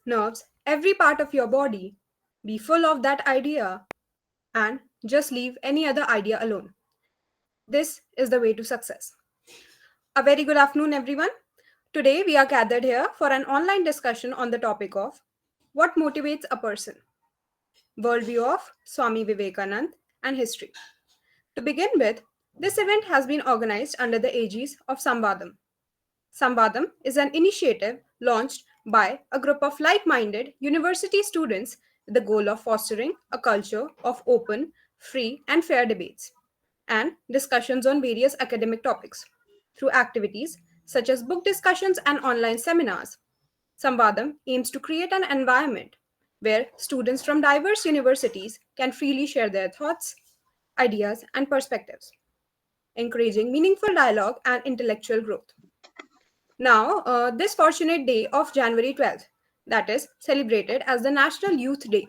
nerves, every part of your body, be full of that idea, and just leave any other idea alone. This is the way to success. A very good afternoon, everyone. Today, we are gathered here for an online discussion on the topic of what motivates a person, worldview of Swami Vivekanand, and history. To begin with, this event has been organized under the aegis of Samvadam. Samvadam is an initiative launched by a group of like minded university students with the goal of fostering a culture of open, free, and fair debates and discussions on various academic topics through activities such as book discussions and online seminars. Samvadam aims to create an environment where students from diverse universities can freely share their thoughts, ideas, and perspectives, encouraging meaningful dialogue and intellectual growth. Now, this fortunate day of January 12th, that is celebrated as the National Youth Day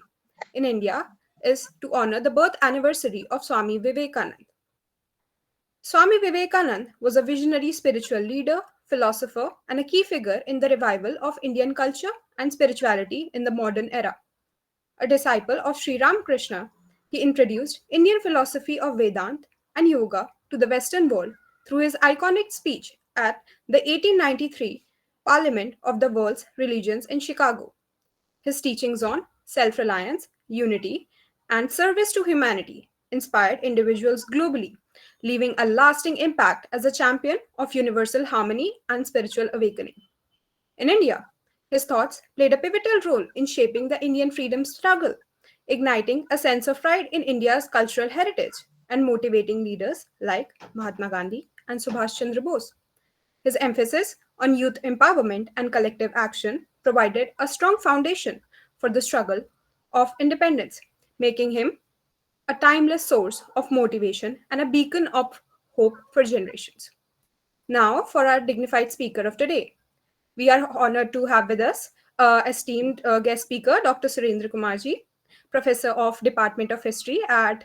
in India, is to honor the birth anniversary of Swami Vivekanand. Swami Vivekanand was a visionary spiritual leader, philosopher, and a key figure in the revival of Indian culture and spirituality in the modern era. A disciple of Sri Ramakrishna, he introduced Indian philosophy of Vedanta and yoga to the Western world through his iconic speech at the 1893 Parliament of the World's Religions in Chicago. His teachings on self reliance, unity, and service to humanity inspired individuals globally, leaving a lasting impact as a champion of universal harmony and spiritual awakening. In India, his thoughts played a pivotal role in shaping the Indian freedom struggle, igniting a sense of pride in India's cultural heritage and motivating leaders like Mahatma Gandhi and Subhash Chandra Bose. His emphasis on youth empowerment and collective action provided a strong foundation for the struggle of independence, making him a timeless source of motivation and a beacon of hope for generations. Now, for our dignified speaker of today, we are honored to have with us esteemed guest speaker, Dr. Surendra Kumarji, Professor of Department of History at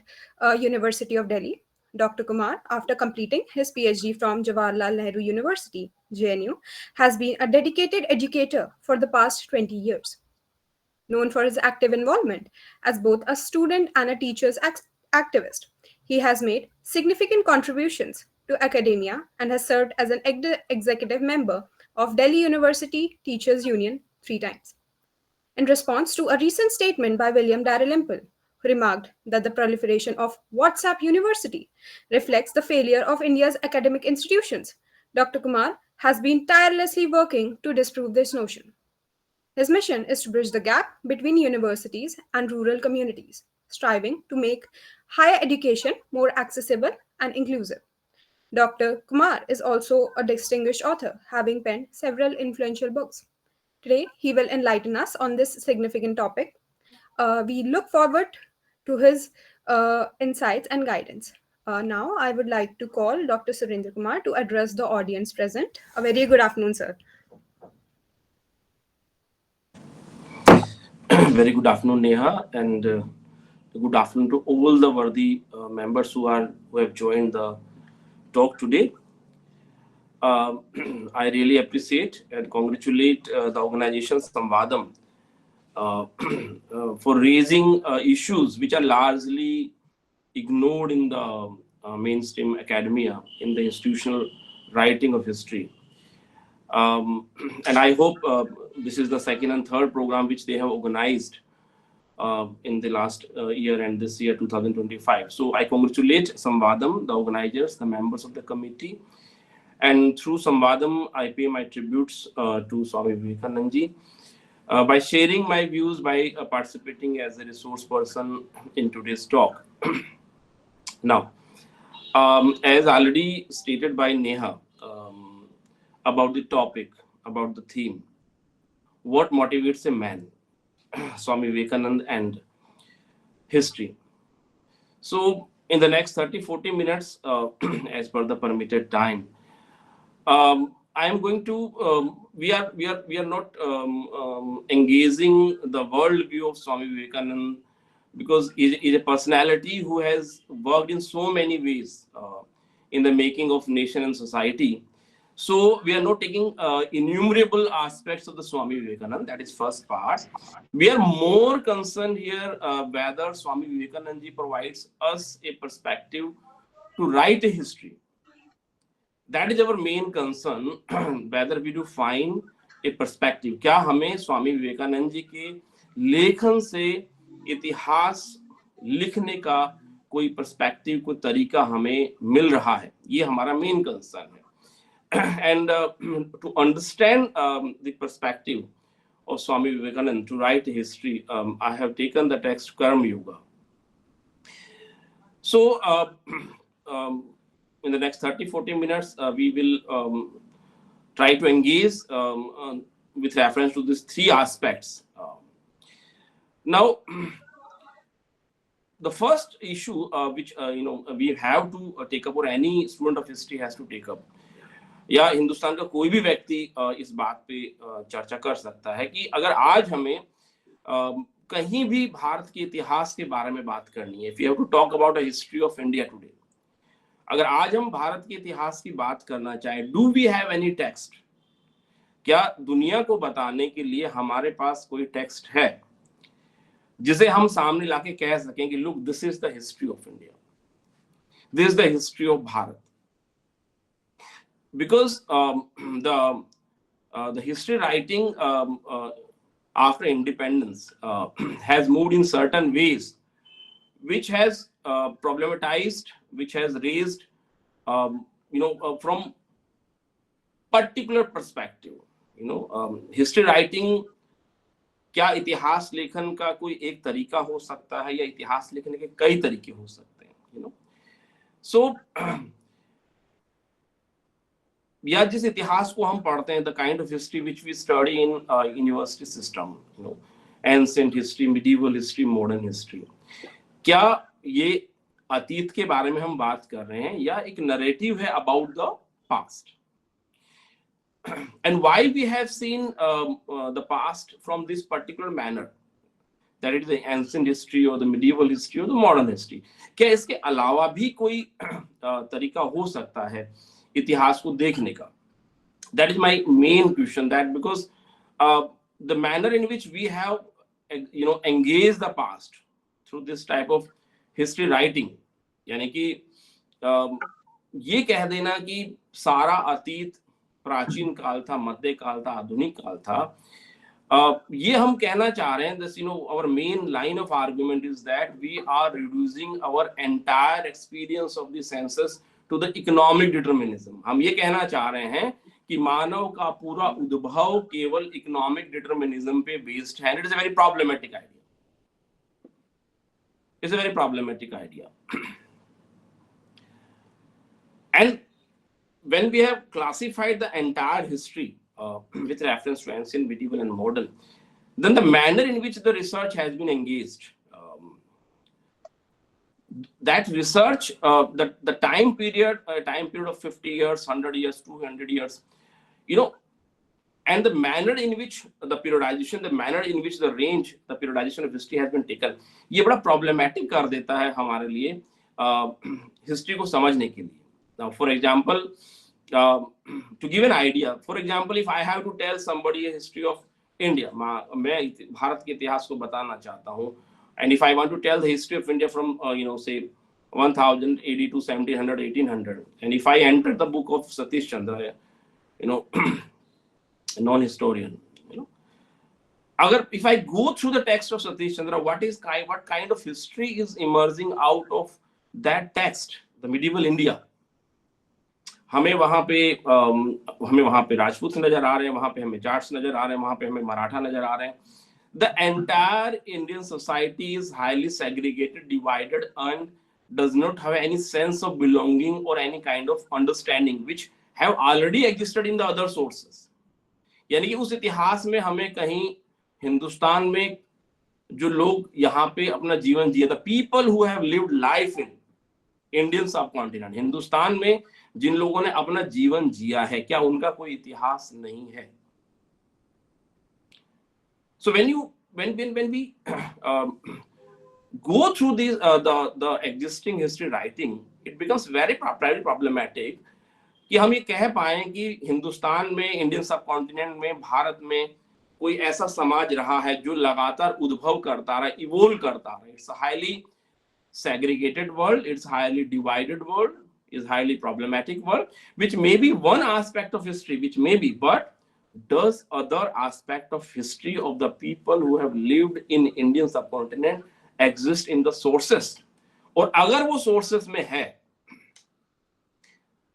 University of Delhi. Dr. Kumar, after completing his PhD from Jawaharlal Nehru University, JNU, has been a dedicated educator for the past 20 years. Known for his active involvement as both a student and a teacher's activist, he has made significant contributions to academia and has served as an executive member of Delhi University Teachers Union 3 times. In response to a recent statement by William Dalrymple, who remarked that the proliferation of WhatsApp University reflects the failure of India's academic institutions, Dr. Kumar has been tirelessly working to disprove this notion. His mission is to bridge the gap between universities and rural communities, striving to make higher education more accessible and inclusive. Dr. Kumar is also a distinguished author, having penned several influential books. Today, he will enlighten us on this significant topic. We look forward to his insights and guidance. Now, I would like to call Dr. Surendra Kumar to address the audience present. A very good afternoon, sir. Very good afternoon, Neha, and good afternoon to all the worthy members who have joined the talk today. I really appreciate and congratulate the organization Samvadam for raising issues which are largely ignored in the mainstream academia, in the institutional writing of history. And I hope this is the second and third program which they have organized in the last year and this year 2025. So I congratulate Samvadam, the organizers, the members of the committee, and through Samvadam I pay my tributes to Swami Vivekanandji by sharing my views, by participating as a resource person in today's talk. Now, as already stated by Neha, about the topic, about the theme, what motivates a man, Swami Vivekanand and history. So in the next 30-40 minutes, as per the permitted time, I am going to, we are not engaging the worldview of Swami Vivekanand, because he is a personality who has worked in so many ways in the making of nation and society. So we are not taking innumerable aspects of the Swami Vivekananda. That is first part. We are more concerned here whether Swami Vivekananda ji provides us a perspective to write a history. That is our main concern. Whether we do find a perspective. क्या हमें स्वामी विवेकानंद जी के लेखन से इतिहास लिखने का कोई perspective, कोई तरीका हमें मिल रहा है, ये हमारा मेन कंसर्न है. And to understand the perspective of Swami Vivekananda, to write history, I have taken the text Karma Yoga. So in the next 30-40 minutes, we will try to engage with reference to these three aspects. Now, the first issue which we have to take up, or any student of history has to take up, या हिंदुस्तान का कोई भी व्यक्ति इस बात पे चर्चा कर सकता है कि अगर आज हमें कहीं भी भारत के इतिहास के बारे में बात करनी है, if you have to talk about a history of India today, अगर आज हम भारत के इतिहास की बात करना चाहें, do we have any text? क्या दुनिया को बताने के लिए हमारे पास कोई टेक्स्ट है जिसे हम सामने लाके कह सकें कि look, this is the history of India, this is the history of Bharat? Because the history writing after independence has moved in certain ways, which has problematized, which has raised, from particular perspective. History writing, क्या इतिहास लेखन का कोई एक तरीका हो सकता है, या इतिहास लिखने के कई तरीके हो सकते हैं? So या जिस इतिहास को हम पढ़ते हैं, the kind of history which we study in university system, ancient history, medieval history, modern history, क्या ये अतीत के बारे में हम बात कर रहे हैं या एक नरेटिव है about the past? And why we have seen the past from this particular manner, that it is the ancient history or the medieval history or the modern history? क्या इसके अलावा भी कोई तरीका हो सकता है इतिहास को देखने का? That is my main question. That because the manner in which we have engaged the past through this type of history writing, यानी कि ये कह देना कि सारा अतीत प्राचीन काल था, मध्य काल था, आधुनिक काल था, ये हम कहना चाह रहे हैं. This, our main line of argument is that we are reducing our entire experience of the senses to the economic determinism. हम ये कहना चाह रहे हैं कि मानव का पूरा उद्भव केवल इकोनॉमिक डिटर्मिनिज्म पे बेस्ड है. It is a very problematic idea. It's a very problematic idea. And when we have classified the entire history with reference to ancient, medieval, and modern, then the manner in which the research has been engaged, that research, the time period of 50 years, 100 years, 200 years, and the manner in which the periodization, the manner in which the range, the periodization of history has been taken, ये बड़ा problematic कर देता है हमारे लिए history को समझने के लिए. Now, for example, to give an idea, for example, if I have to tell somebody a history of India, मैं भारत के इतिहास को बताना चाहता हूँ, and if I want to tell the history of India from say 1000 AD to 1700, 1800, and if I enter the book of Satish Chandra, a non-historian, if I go through the text of Satish Chandra, what kind of history is emerging out of that text, the medieval India? हमें वहां पे राजपूत नजर आ रहे हैं, वहां पे हमें जाट्स नजर आ रहे हैं, वहां पे हमें मराठा नजर आ रहे हैं. The entire Indian society is highly segregated, divided, and does not have any sense of belonging or any kind of understanding which have already existed in the other sources. यानी कि उस इतिहास में हमें कहीं हिंदुस्तान में जो लोग यहाँ पे अपना जीवन जिए, the people who have lived life in Indian subcontinent, Hindustan में जिन लोगों ने अपना जीवन जिया है, क्या उनका कोई इतिहास नहीं है? So when we go through these the existing history writing, it becomes very problematic कि हम ये कह पाए कि हिंदुस्तान में, इंडियन सब कॉन्टिनेंट में, भारत में कोई ऐसा समाज रहा है जो लगातार उद्भव करता रहा, इवोल्व करता रहा. It's highly segregated world, it's highly divided world, is highly problematic world, which may be one aspect of history, which may be, but does other aspect of history of the people who have lived in Indian subcontinent exist in the sources? और अगर वो sources में है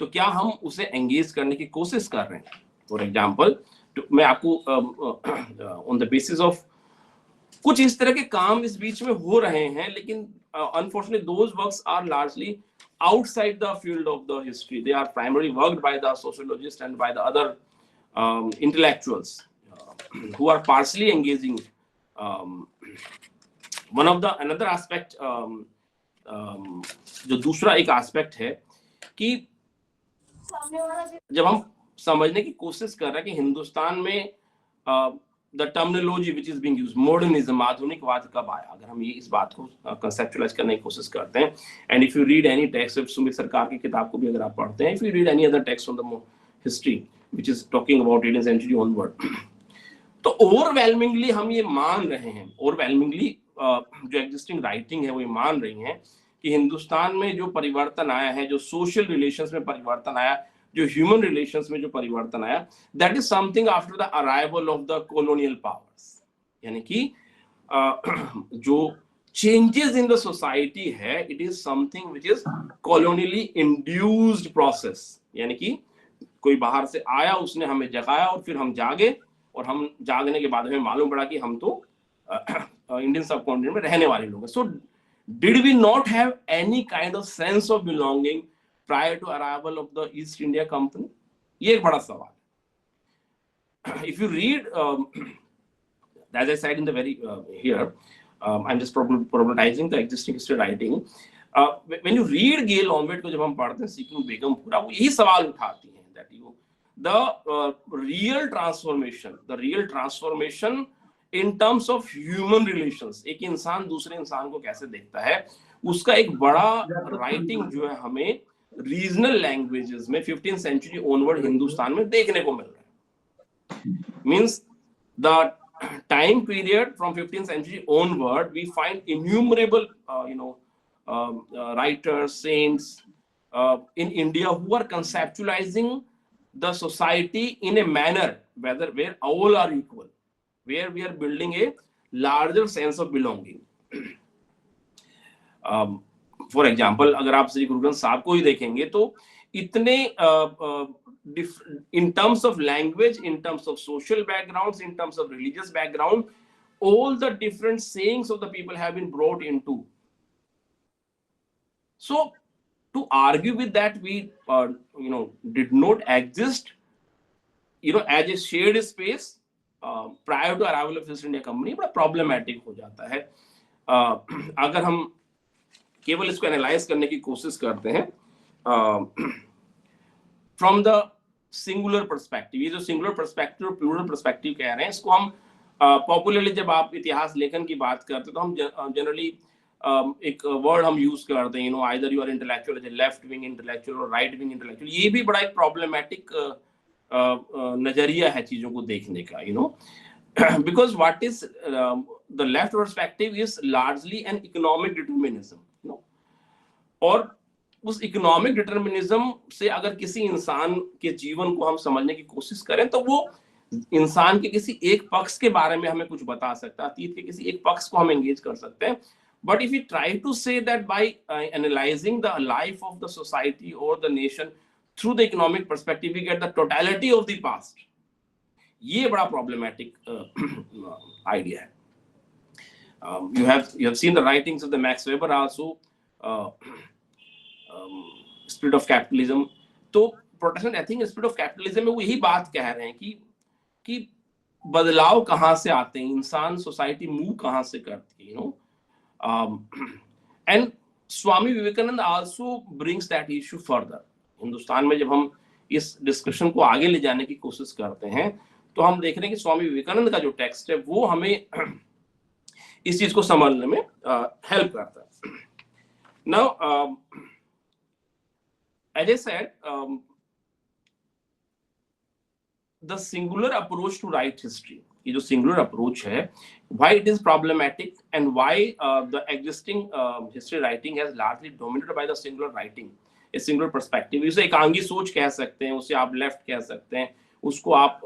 तो क्या हम उसे engage करने की कोशिश कर रहे हैं? For example, मैं आपको on the basis of कुछ इस तरह के काम इस बीच में हो रहे हैं, लेकिन unfortunately those works are largely outside the field of the history. They are primarily worked by the sociologists and by the other intellectuals who are partially engaging. One of the another aspect, जो दूसरा एक aspect है कि जब हम समझने की कोशिश कर रहे हैं कि हिंदुस्तान में the terminology which is being used, modernism, आधुनिकवाद कब आया, अगर हम ये इस बात को conceptualize करने की कोशिश करते हैं, and if you read any text, Sumit सरकार की किताब को भी अगर आप पढ़ते हैं, if you read any other text on the history which is talking about 18th century onward, तो overwhelmingly हम ये मान रहे हैं, overwhelmingly जो existing writing है वो ये मान रही हैं कि हिंदुस्तान में जो परिवर्तन आया है, जो social relations में परिवर्तन आया, जो ह्यूमन रिलेशंस में जो परिवर्तन आया, that is something after the arrival of the colonial powers. यानी कि जो चेंजेस इन द सोसाइटी है, it is something which is colonially induced process. यानी कि कोई बाहर से आया, उसने हमें जगाया और फिर हम जागे, और हम जागने के बाद हमें मालूम पड़ा कि हम तो इंडियन सब कॉन्टिनेंट में रहने वाले लोग हैं. So did we not have any kind of sense of belonging prior to arrival of the East India Company? ये एक बड़ा सवाल है. If you read, as I said in the very here, I'm just problematizing the existing history writing. When you read Gail Onward को जब हम पढ़ते हैं, Seeking Begumpura, वो यही सवाल उठाती हैं that you the real transformation in terms of human relations, एक इंसान दूसरे इंसान को कैसे देखता है, उसका एक बड़ा राइटिंग जो है हमें रीजनल लैंग्वेजेस में 15th सेंचुरी ओनवर्ड हिंदुस्तान में देखने को मिल रहा है. Means the time period from 15th century onward we find innumerable writers, saints in India who are conceptualizing the society in a manner where all are equal, where we are building a larger sense of belonging. For example, अगर आप श्री गुरु ग्रंथ साहब को ही देखेंगे तो इतने इन terms of language, in terms of social backgrounds, in terms of religious background, all the different sayings of the people have been brought into. So to argue with that we did not exist as a shared space prior to arrival of East India Company, बड़ा problematic हो जाता है. अगर हम केवल इसको analyse करने की कोशिश करते हैं फ्रॉम द सिंगुलर पर्सपेक्टिव, ये जो सिंगुलर पर्सपेक्टिव और प्लूरल पर्सपेक्टिव कह रहे हैं, इसको हम पॉपुलरली जब आप इतिहास लेखन की बात करते हैं तो हम जनरली एक वर्ड हम यूज करते हैं, either you are intellectual as a left wing intellectual और राइट विंग इंटेलेक्चुअल. ये भी बड़ा एक प्रॉब्लमेटिक नजरिया है चीजों को देखने का, because what is the left perspective is largely an economic determinism. और उस इकोनॉमिक डिटर्मिनिज्म से अगर किसी इंसान के जीवन को हम समझने की कोशिश करें तो वो इंसान के किसी एक पक्ष के बारे में हमें कुछ बता सकता है, अतीत के किसी एक पक्ष को हम एंगेज कर सकते हैं. But if you try to say that by analysing the life of the society और the nation through the economic perspective we get the totality of the past. ये बड़ा प्रॉब्लमैटिक आइडिया है. You have seen the writings of the Max Weber also, Spirit of Capitalism. तो Protestant ethic spirit of capitalism में वो यही बात कह रहे हैं कि बदलाव कहाँ से आते हैं, इंसान सोसाइटी मूव कहाँ से करती है, and Swami Vivekananda also brings that issue further. Hindustan में जब हम इस डिस्कशन को आगे ले जाने की कोशिश करते हैं तो हम देख रहे हैं कि स्वामी विवेकानंद का जो टेक्स्ट है वो हमें इस चीज को समझने में हेल्प करता है. Now as I said, the singular approach to write history, ये जो singular approach है, why it is problematic and why the existing history writing has largely dominated by the singular writing, a singular perspective. इसे एकांगी सोच कह सकते हैं, उसे आप लेफ्ट कह सकते हैं, उसको आप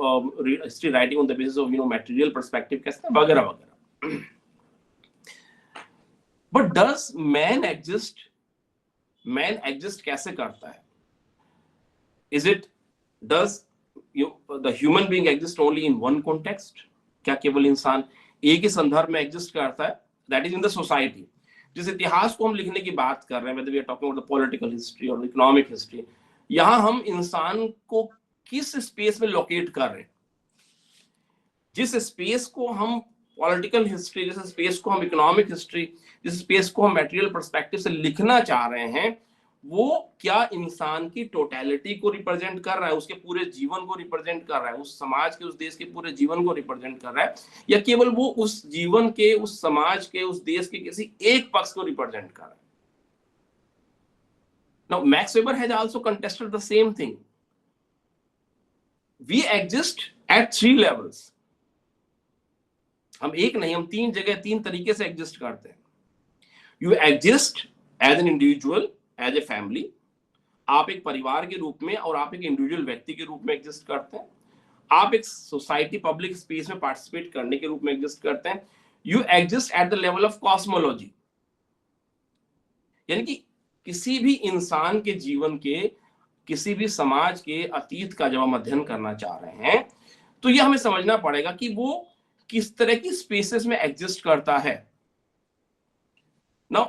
history writing on the basis of material perspective कह सकते हैं, वगैरह वगैरह. But does man exist? Man exist कैसे करता है? Is it, does the human being exist only in one context? क्या केवल इंसान एक ही संदर्भ में एग्जिस्ट करता है? That is in the society. जिस इतिहास को हम लिखने की बात कर रहे हैं, whether we are talking about the political history or economic history, यहाँ हम इंसान को किस स्पेस में लोकेट कर रहे हैं? जिस स्पेस को हम पॉलिटिकल हिस्ट्री, जिस स्पेस को हम इकोनॉमिक हिस्ट्री, जिस स्पेस को हम मटेरियल पर्सपेक्टिव से लिखना चाह रहे हैं, वो क्या इंसान की टोटलिटी को रिप्रेजेंट कर रहा है, उसके पूरे जीवन को रिप्रेजेंट कर रहा है, उस समाज के, उस देश के पूरे जीवन को रिप्रेजेंट कर रहा है, या केवल वो उस जीवन के, उस समाज के, उस देश के किसी एक पक्ष को रिप्रेजेंट कर रहा है? Now, Max Weber has also contested the same thing. We exist at 3 levels. हम एक नहीं, हम 3 जगह 3 तरीके से एग्जिस्ट करते हैं. You exist as an individual, as a family. आप एक परिवार के रूप में और आप एक इंडिविजुअल व्यक्ति के रूप में एग्जिस्ट करते हैं. आप एक सोसाइटी, पब्लिक स्पेस में पार्टिसिपेट करने के रूप में एग्जिस्ट करते हैं. You exist at the level of cosmology. यानी कि किसी भी इंसान के जीवन के, किसी भी समाज के अतीत का जब हम अध्ययन करना चाह रहे हैं, तो यह हमें समझना पड़ेगा कि वो किस तरह की स्पेसेस में एग्जिस्ट करता है. Now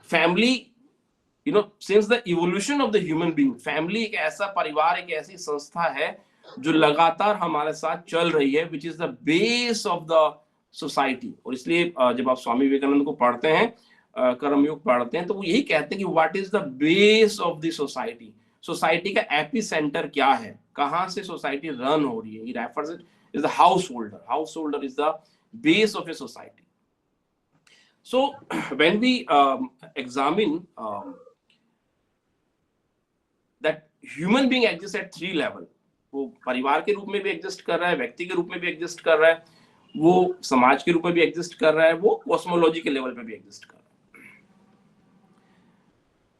family, since the evolution of the human being, family एक ऐसा परिवार, एक ऐसी संस्था है जो लगातार हमारे साथ चल रही है, which is the base of the society. और इसलिए जब आप स्वामी विवेकानंद को पढ़ते हैं, कर्मयोग पढ़ते हैं, तो वो यही कहते हैं कि what is the base of the society. Society का एपी सेंटर क्या है, कहां से सोसाइटी रन हो रही है. He refers it is the householder. Householder is the base of a society. So when we examine that human being exist at 3 level, वो परिवार के रूप में भी एग्जिस्ट कर रहा है, व्यक्ति के रूप में भी एग्जिस्ट कर रहा है, वो समाज के रूप में भी एग्जिस्ट कर रहा है, वो कॉस्मोलॉजी के लेवल पे भी एग्जिस्ट कर रहा है.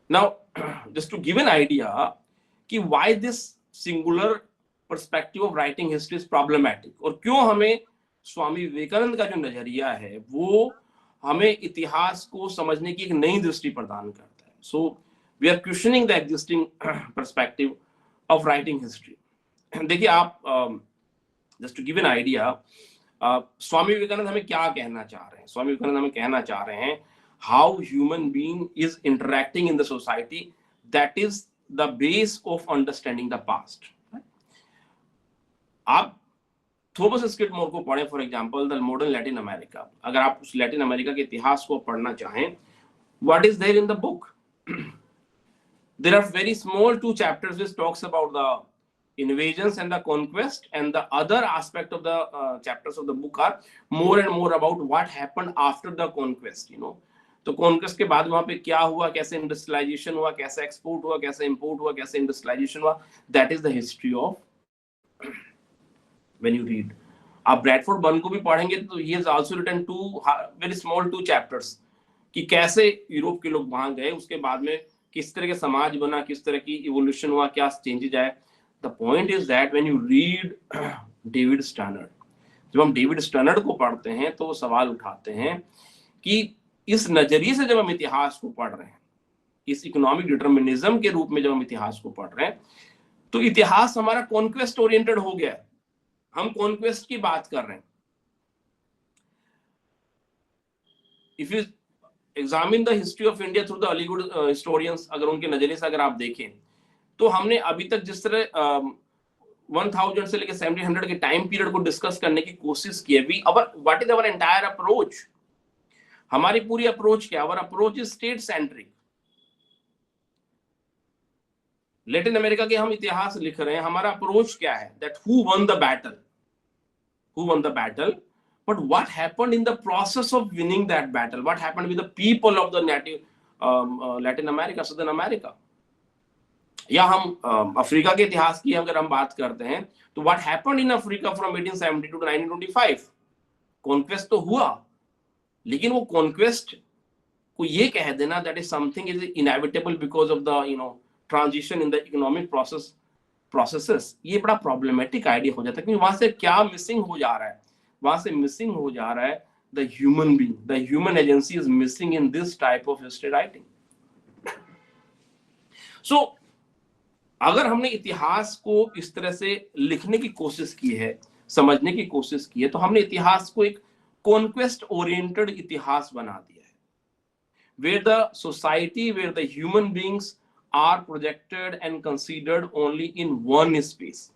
Now, just to give an idea कि why this singular perspective of writing history is problematic, और क्यों हमें स्वामी विवेकानंद का जो नजरिया है वो हमें इतिहास को समझने की एक नई दृष्टि प्रदान करता है. So we are questioning the existing perspective of writing history. देखिए आप, just to give an idea, Swami Vivekananda हमें क्या कहना चाह रहे हैं? स्वामी विवेकानंद हमें कहना चाह रहे हैं how human being is interacting in the society, that is the base of understanding the past. आप थॉमस स्किडमोर को पढ़ें, for example the modern Latin America. अगर आप उस लैटिन अमेरिका के इतिहास को पढ़ना चाहें, what is there in the book? There are very small 2 chapters which talks about the invasions and the conquest, and the other aspect of the chapters of the book are more and more about what happened after the conquest. तो conquest के बाद वहां पे क्या हुआ, कैसे industrialisation हुआ, कैसे एक्सपोर्ट हुआ, कैसे इंपोर्ट हुआ, कैसे इंडस्ट्रियलाइजेशन हुआ. That is the history of when you read. आप ब्रैडफोर्ड बर्न को भी पढ़ेंगे तो he has also written 2 very small 2 chapters कि कैसे यूरोप के लोग वहां गए, उसके बाद में किस तरह का समाज बना, किस तरह की इवोल्यूशन हुआ, क्या चेंजेस आए. The point is that when you read David Sternard, जब हम डेविड स्टर्नर्ड को पढ़ते हैं तो वो सवाल उठाते हैं कि इस नजरिए से जब हम इतिहास को पढ़ रहे हैं, इस इकोनॉमिक डिटर्मिनिज्म के रूप में जब हम इतिहास को पढ़ रहे हैं, तो इतिहास हमारा कॉन्क्वेस्ट ओरिएंटेड हो गया है. हम कॉन्क्वेस्ट की बात कर रहे हैं. If you examine the history of India through the Aligarh historians, अगर उनके नजरिए से अगर आप देखें, तो हमने अभी तक जिस तरह 1000 से लेकर 1700 के टाइम पीरियड को डिस्कस करने की कोशिश की है, what is our entire approach? हमारी पूरी अप्रोच क्या? Our approach is state centric. Latin America के हम इतिहास लिख रहे हैं, हमारा अप्रोच क्या है? That who one the battle, who one the battle, but what happened in the process of winning that battle, what happened with the people of the native Latin America, southern America. या हम Africa के इतिहास की अगर हम बात करते हैं तो what happened in Africa from 1872 to 1925, conquest तो हुआ, लेकिन वो कॉन्क्वेस्ट को ये कह देना that is something is inevitable because of the transition in the economic processes, ये बड़ा प्रॉब्लमेटिक आइडिया हो जाता है, क्योंकि वहां से क्या मिसिंग हो जा रहा है, वहां से मिसिंग हो जा रहा है the human being, the human agency is missing in this type of history writing. So अगर हमने इतिहास को इस तरह से लिखने की कोशिश की है, समझने की कोशिश की है, तो हमने इतिहास को एक कॉन्क्वेस्ट ओरिएंटेड इतिहास बना दिया है, where the society, where the human beings are projected and considered only in one space.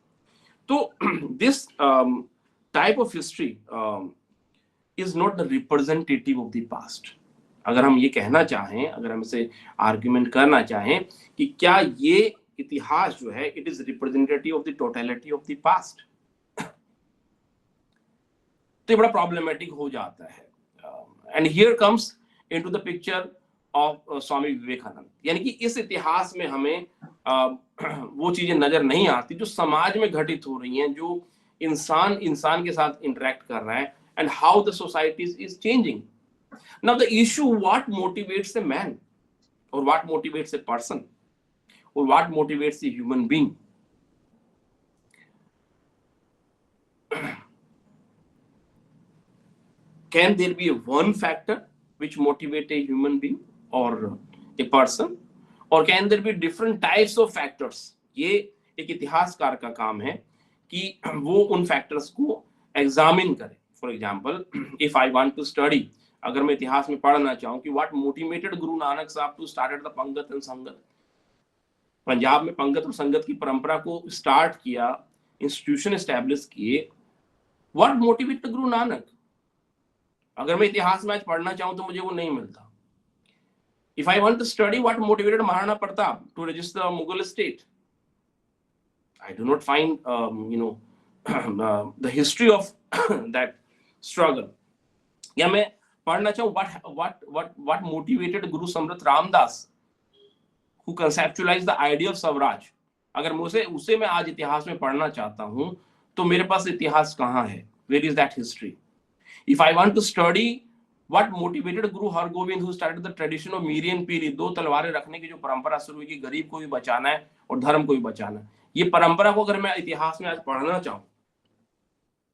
So this type of history is not the representative of the past. अगर हम ये कहना चाहें, अगर हम इसे आर्ग्यूमेंट करना चाहें कि क्या ये इतिहास जो है it is representative of the totality of the past, तो ये बड़ा प्रॉब्लमेटिक हो जाता है. And here comes into the picture of Swami Vivekananda. यानी कि इस इतिहास में हमें वो चीजें नजर नहीं आती जो समाज में घटित हो रही हैं, जो इंसान के साथ इंटरेक्ट कर रहा है, and how the society is changing. Now the issue, what motivates a man, or what motivates a person, or what motivates the human being. Can there be one factor which motivate a human being or a person, or can there be different types of factors? ये एक इतिहासकार का काम है कि वो उन factors को एग्जामिन करे. For example, if I want to study, अगर मैं इतिहास में पढ़ना चाहूँ कि व्हाट मोटिवेटेड गुरु नानक साहब टू स्टार्टेड द पंगत एंड संगत, पंजाब में पंगत और संगत की परंपरा को स्टार्ट किया, इंस्टीट्यूशन एस्टैब्लिश किए, व्हाट मोटिवेटेड गुरु नानक. अगर मैं इतिहास में आज पढ़ना चाहूं तो मुझे वो नहीं मिलता. If I want to study what motivated Maharana Pratap to register Mughal state, I do not find the history of that struggle. या मैं पढ़ना चाहूं व्हाट मोटिवेटेड गुरु सम्राट Ramdas who conceptualized the idea of Swaraj, अगर मुझे उसे मैं आज इतिहास में पढ़ना चाहता हूं तो मेरे पास इतिहास कहां है, where is that history? If I want to study what motivated Guru Hargobind who started the tradition of miri and piri, दो तलवारें रखने की जो परंपरा शुरू हुई कि गरीब को भी बचाना है और धर्म को भी बचाना है, ये परंपरा को अगर मैं इतिहास में आज पढ़ना चाहूं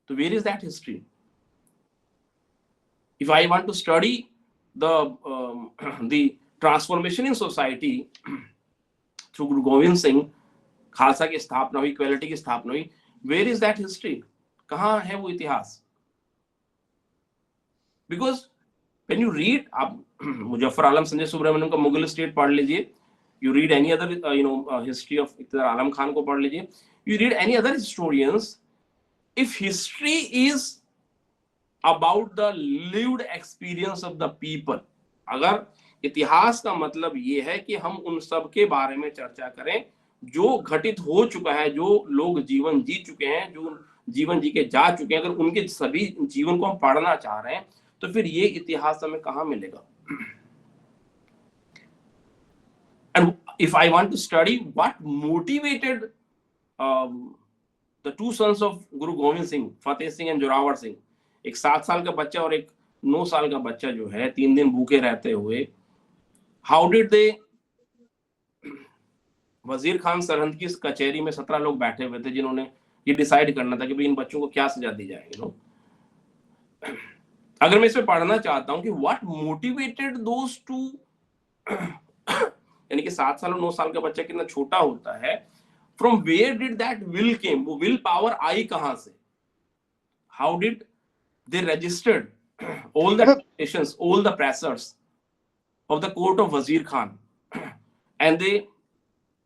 तो where is that history? If I want to study the transformation in society through गुरु गोविंद सिंह, खालसा की स्थापना हुई, इक्वालिटी की स्थापना हुई, वेयर इज दैट हिस्ट्री, कहां है वो इतिहास? बिकॉज व्हेन यू रीड, आप मुजफ्फर आलम संजय सुब्रमण्यम का मुगल स्टेट पढ़ लीजिए, you read any other history of Iqtidar Alam Khan को पढ़ लीजिए, you read any other historians, if history is about the lived experience of the people, अगर इतिहास का मतलब ये है कि हम उन सब के बारे में चर्चा करें जो घटित हो चुका है, जो लोग जीवन जी चुके हैं, जो जीवन जी के जा चुके हैं, अगर उनके सभी जीवन को हम पढ़ना चाह रहे हैं तो फिर ये इतिहास हमें कहां मिलेगा? And if I want to study what motivated the two sons of Guru Gobind Singh, Fateh Singh and Zorawar Singh, एक 7 साल का बच्चा और एक 9 साल का बच्चा जो है 3 दिन भूखे रहते हुए, हाउ डिड दे, वजीर खान सरहंद की कचहरी में 17 लोग बैठे हुए थे जिन्होंने ये डिसाइड करना था कि भाई इन बच्चों को क्या सजा दी जाएगी. अगर मैं इसमें पढ़ना चाहता हूं कि व्हाट मोटिवेटेड दोस टू, यानी कि 7 साल और 9 साल का बच्चा कितना छोटा होता है, from where did that will came, वो विल पावर आई कहां से, how did they registered all the petitions, all the pressers of the court of Wazir Khan, and they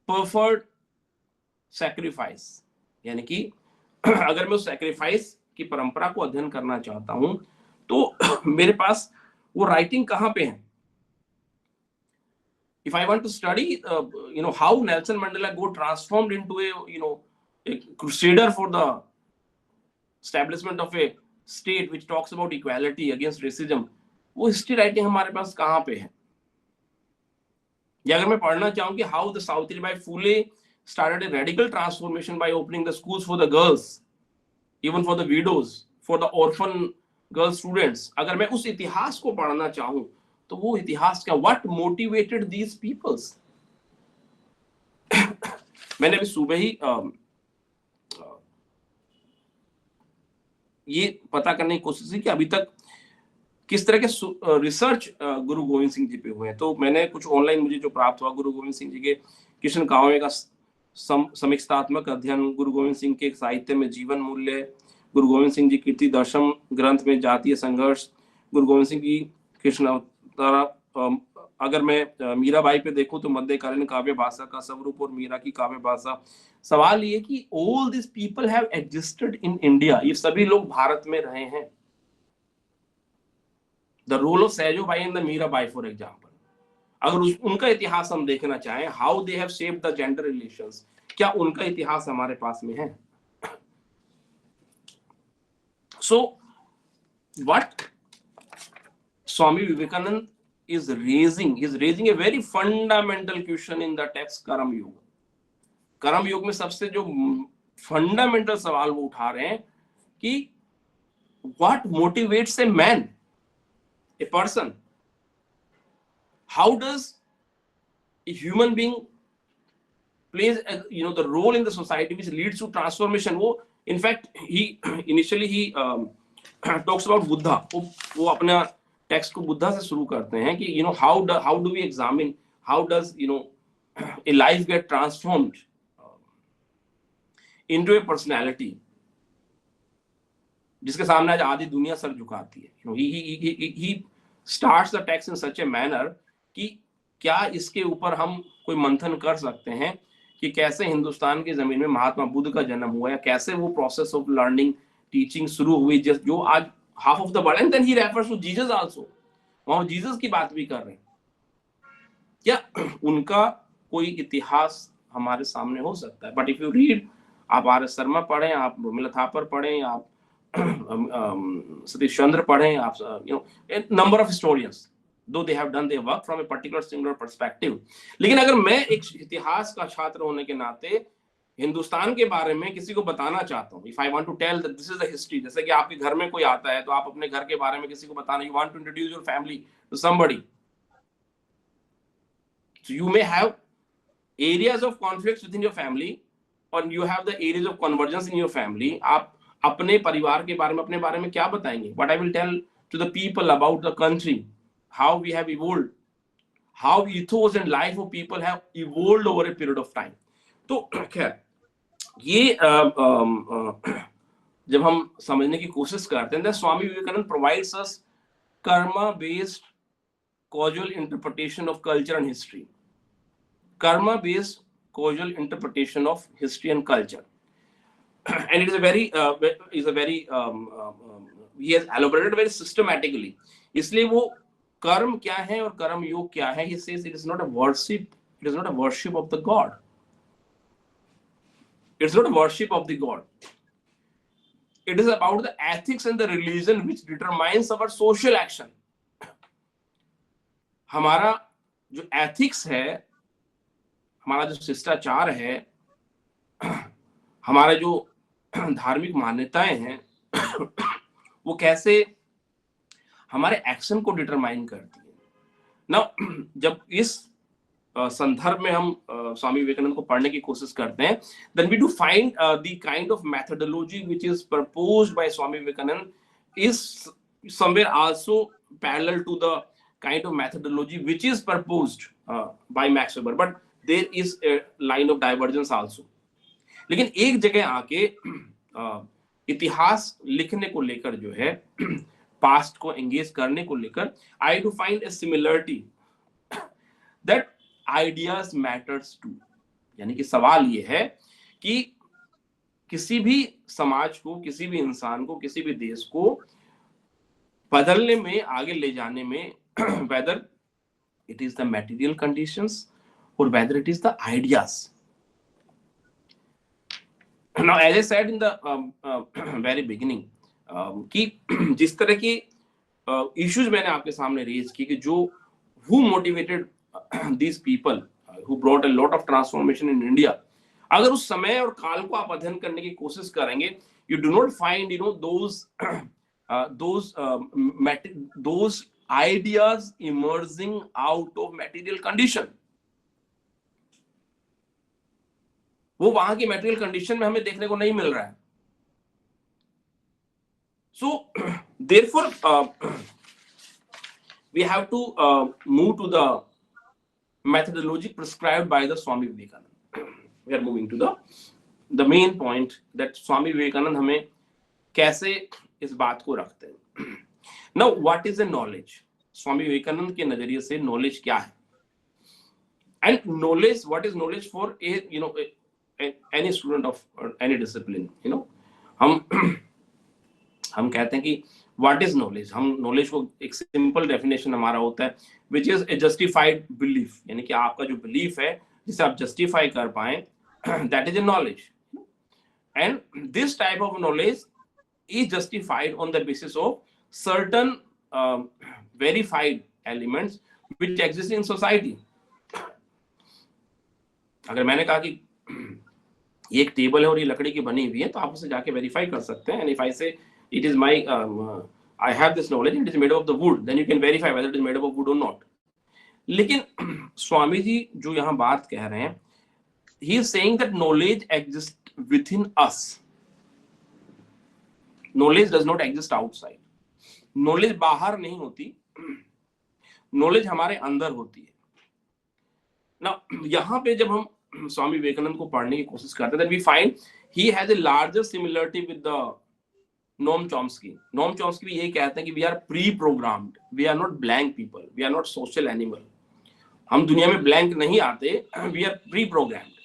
preferred sacrifice. यानी कि अगर मैं उस sacrifice की परंपरा को अध्ययन करना चाहता हूं तो मेरे पास वो राइटिंग कहां पे है? If I want to study how Nelson Mandela got transformed into a crusader for the establishment of a state which talks about equality against racism, वो हिस्ट्री राइटिंग हमारे पास कहां पे है? या अगर मैं पढ़ना चाहूं कि how the Savitribai Phule started a radical transformation by opening the schools for the girls, even for the widows, for the orphan girl students. अगर मैं उस इतिहास को पढ़ना चाहूं तो वो इतिहास क्या, what motivated these peoples? मैंने अभी सुबह ही ये पता करने की कोशिश की कि अभी तक किस तरह के रिसर्च गुरु गोविंद सिंह जी पे हुए हैं। तो मैंने कुछ ऑनलाइन मुझे जो प्राप्त हुआ, गुरु गोविंद सिंह जी के कृष्ण काव्य का समीक्षात्मक अध्ययन, गुरु गोविंद सिंह के साहित्य में जीवन मूल्य, गुरु गोविंद सिंह जी कीर्ति दर्शन ग्रंथ में जातीय संघर्ष, गुरु गोविंद सिंह की कृष्ण अवतार। अगर मैं मीराबाई पे देखूं तो मध्यकालीन काव्य भाषा का स्वरूप और मीरा की काव्य भाषा। सवाल ये कि all this people have existed in India, ये सभी लोग भारत में रहे हैं। The role of Sahajo Bai and the Mirabai for example, अगर उनका इतिहास हम देखना चाहें, how they have shaped the gender relations, क्या उनका इतिहास हमारे पास में है? So what Swami Vivekananda is raising a very fundamental question in the text कर्म योग। कर्म योग में सबसे जो फंडामेंटल सवाल वो उठा रहे हैं कि what motivates a man, a person, how does a human being plays the role in the society which leads to transformation। वो in fact he initially talks about Buddha. वो अपना टेक्स्ट को बुद्धा से शुरू करते हैं कि how do we examine, how does a life get transformed into a personality जिसके सामने आज आधी दुनिया सर झुकाती है। he starts the text in such a manner कि क्या इसके ऊपर हम कोई मंथन कर सकते हैं कि कैसे हिंदुस्तान की जमीन में महात्मा बुद्ध का जन्म हुआ, या कैसे वो प्रोसेस ऑफ लर्निंग टीचिंग शुरू हुई जो आज half of the world, and then he refers to Jesus also, वहां जीसस की बात भी कर रहे हैं। क्या उनका कोई इतिहास हमारे सामने हो सकता है? बट इफ यू रीड, आप आर एस शर्मा पढ़ें, आप रोमिला थापर पढ़ें, आप सतीश चंद्र पढ़ें, आप नंबर ऑफ हिस्टोरियंस, दो they have done their work from a particular singular perspective. लेकिन अगर मैं एक इतिहास का छात्र होने के नाते हिंदुस्तान के बारे में किसी को बताना चाहता हूँ, if I want to tell that this is the history, जैसे कि आपके घर में कोई आता है तो आप अपने घर के बारे में किसी को बताना, you want to introduce your family to somebody, so you may have areas of conflicts within your family और you have the areas of convergence in your family. आप अपने परिवार के बारे में, अपने बारे में क्या बताएंगे? What I will tell to the people about the country, how we have evolved, how ethos and life of people have evolved over a period of time। तो खैर ये जब हम समझने की कोशिश करते हैं, Swami Vivekananda provides us karma based causal interpretation of culture and history, karma based causal interpretation of history and culture, and it is a very he has elaborated very systematically। इसलिए वो कर्म क्या है और कर्म योग क्या है, he says it is not a worship of the god, it's not a worship of the god, it is about the ethics and the religion which determines our social action। हमारा जो एथिक्स है, हमारा जो शिष्टाचार है, हमारा जो धार्मिक मान्यताएं हैं, वो कैसे हमारे एक्शन को डिटरमाइन करती है ना। जब इस संदर्भ में हम स्वामी विवेकानंद को पढ़ने की कोशिश करते हैं, then we do find the kind of methodology which is proposed by Swami Vivekananda is somewhere also parallel to the kind of methodology which is proposed by Max Weber, but there is a line of divergence also। लेकिन एक जगह आके इतिहास लिखने को लेकर जो है, पास्ट को एंगेज करने को लेकर, I do find a similarity that ideas matters too. यानी कि सवाल ये है कि किसी भी समाज को, किसी भी इंसान को, किसी भी देश को बदलने में, आगे ले जाने में, whether it is the material conditions or whether it is the ideas। Now as I said in the very beginning कि जिस तरह की इश्यूज मैंने आपके सामने रेज की कि जो who motivated these people who brought a lot of transformation in India, अगर उस समय और काल को आप अध्ययन करने की कोशिश करेंगे, you do not find those ideas emerging out of material condition. वो वहां की material condition में हमें देखने को नहीं मिल रहा है. So therefore we have to move to the methodology prescribed by the Swami Vivekananda. We are moving to the main point that Swami Vivekananda हमें कैसे इस बात को रखते हैं. Now what is a knowledge? Swami Vivekananda के नजरिए से knowledge क्या है? And knowledge, what is knowledge for any student of any discipline? हम कहते हैं कि what is knowledge? हम knowledge को एक simple definition हमारा होता है which is a justified belief, यानी कि आपका जो belief है जिसे आप justify कर पाए, that is a knowledge. And this type of knowledge is justified on the basis of certain verified elements which exist in society. अगर मैंने कहा कि ये एक टेबल है और ये लकड़ी की बनी हुई है, तो आप उसे जाके वेरीफाई कर सकते हैं. And if I say it is my I have this knowledge, it is made of the wood, then you can verify whether it is made of wood or not. लेकिन स्वामी जी जो यहाँ बात कह रहे हैं, he is saying that knowledge exists within us. Knowledge does not exist outside. Knowledge बाहर नहीं होती, knowledge हमारे अंदर होती है. Now यहाँ पे जब हम स्वामी विवेकानंद को पढ़ने की कोशिश करते हैं, that we find he has a larger similarity with the Noam Chomsky. Noam Chomsky भी यही कहते हैं कि we are pre-programmed, we are not blank people, we are not social animal. हम दुनिया में blank नहीं आते, we are pre-programmed.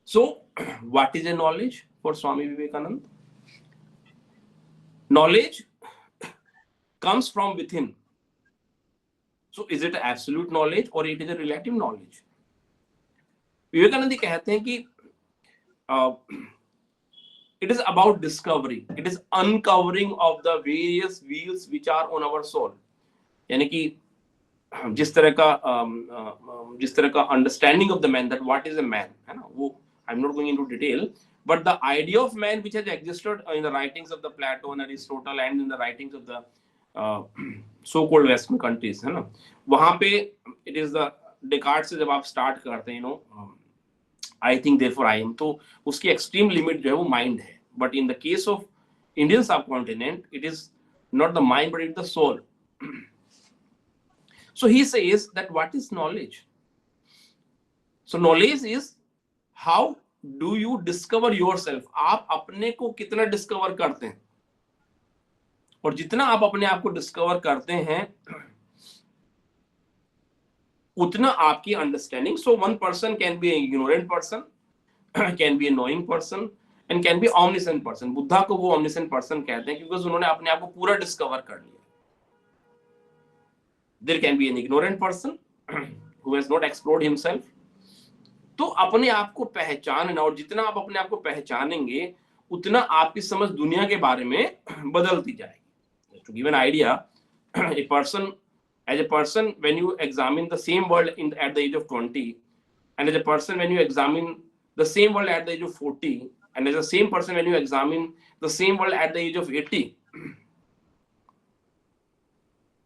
So what is a knowledge for Swami Vivekananda? Knowledge comes from within. So is it absolute knowledge or it is a relative knowledge? Vivekananda कहते हैं कि it is about discovery. It is uncovering of the various wheels which are on our soul. यानी कि जिस तरह का understanding of the man, that what is a man, है ना, वो I'm not going into detail, but the idea of man which has existed in the writings of the Plato and Aristotle and in the writings of the so-called Western countries, है ना, वहाँ पे it is the Descartes से जब आप start करते हैं, I think therefore I am, तो उसकी extreme limit जो है वो mind है. But in the case of Indian subcontinent, it is not the mind but it is the soul. So he says that what is knowledge? So knowledge is how do you discover yourself? आप अपने को कितना discover करते हैं, और जितना आप अपने आप को discover करते हैं उतना आपकी understanding. So one person can be an ignorant person, can be a knowing person, and can be omniscient person. Buddha को वो omniscient person कहते हैं क्योंकि उन्होंने अपने आप को पूरा discover कर लिया. There can be an ignorant person who has not explored himself. तो अपने आप को पहचानना, और जितना आप अपने आप को पहचानेंगे उतना आपकी समझ दुनिया के बारे में बदलती जाएगी. To give an idea, as a person when you examine the same world at the age of 20, and as a person when you examine the same world at the age of 40, and as the same person when you examine the same world at the age of 80,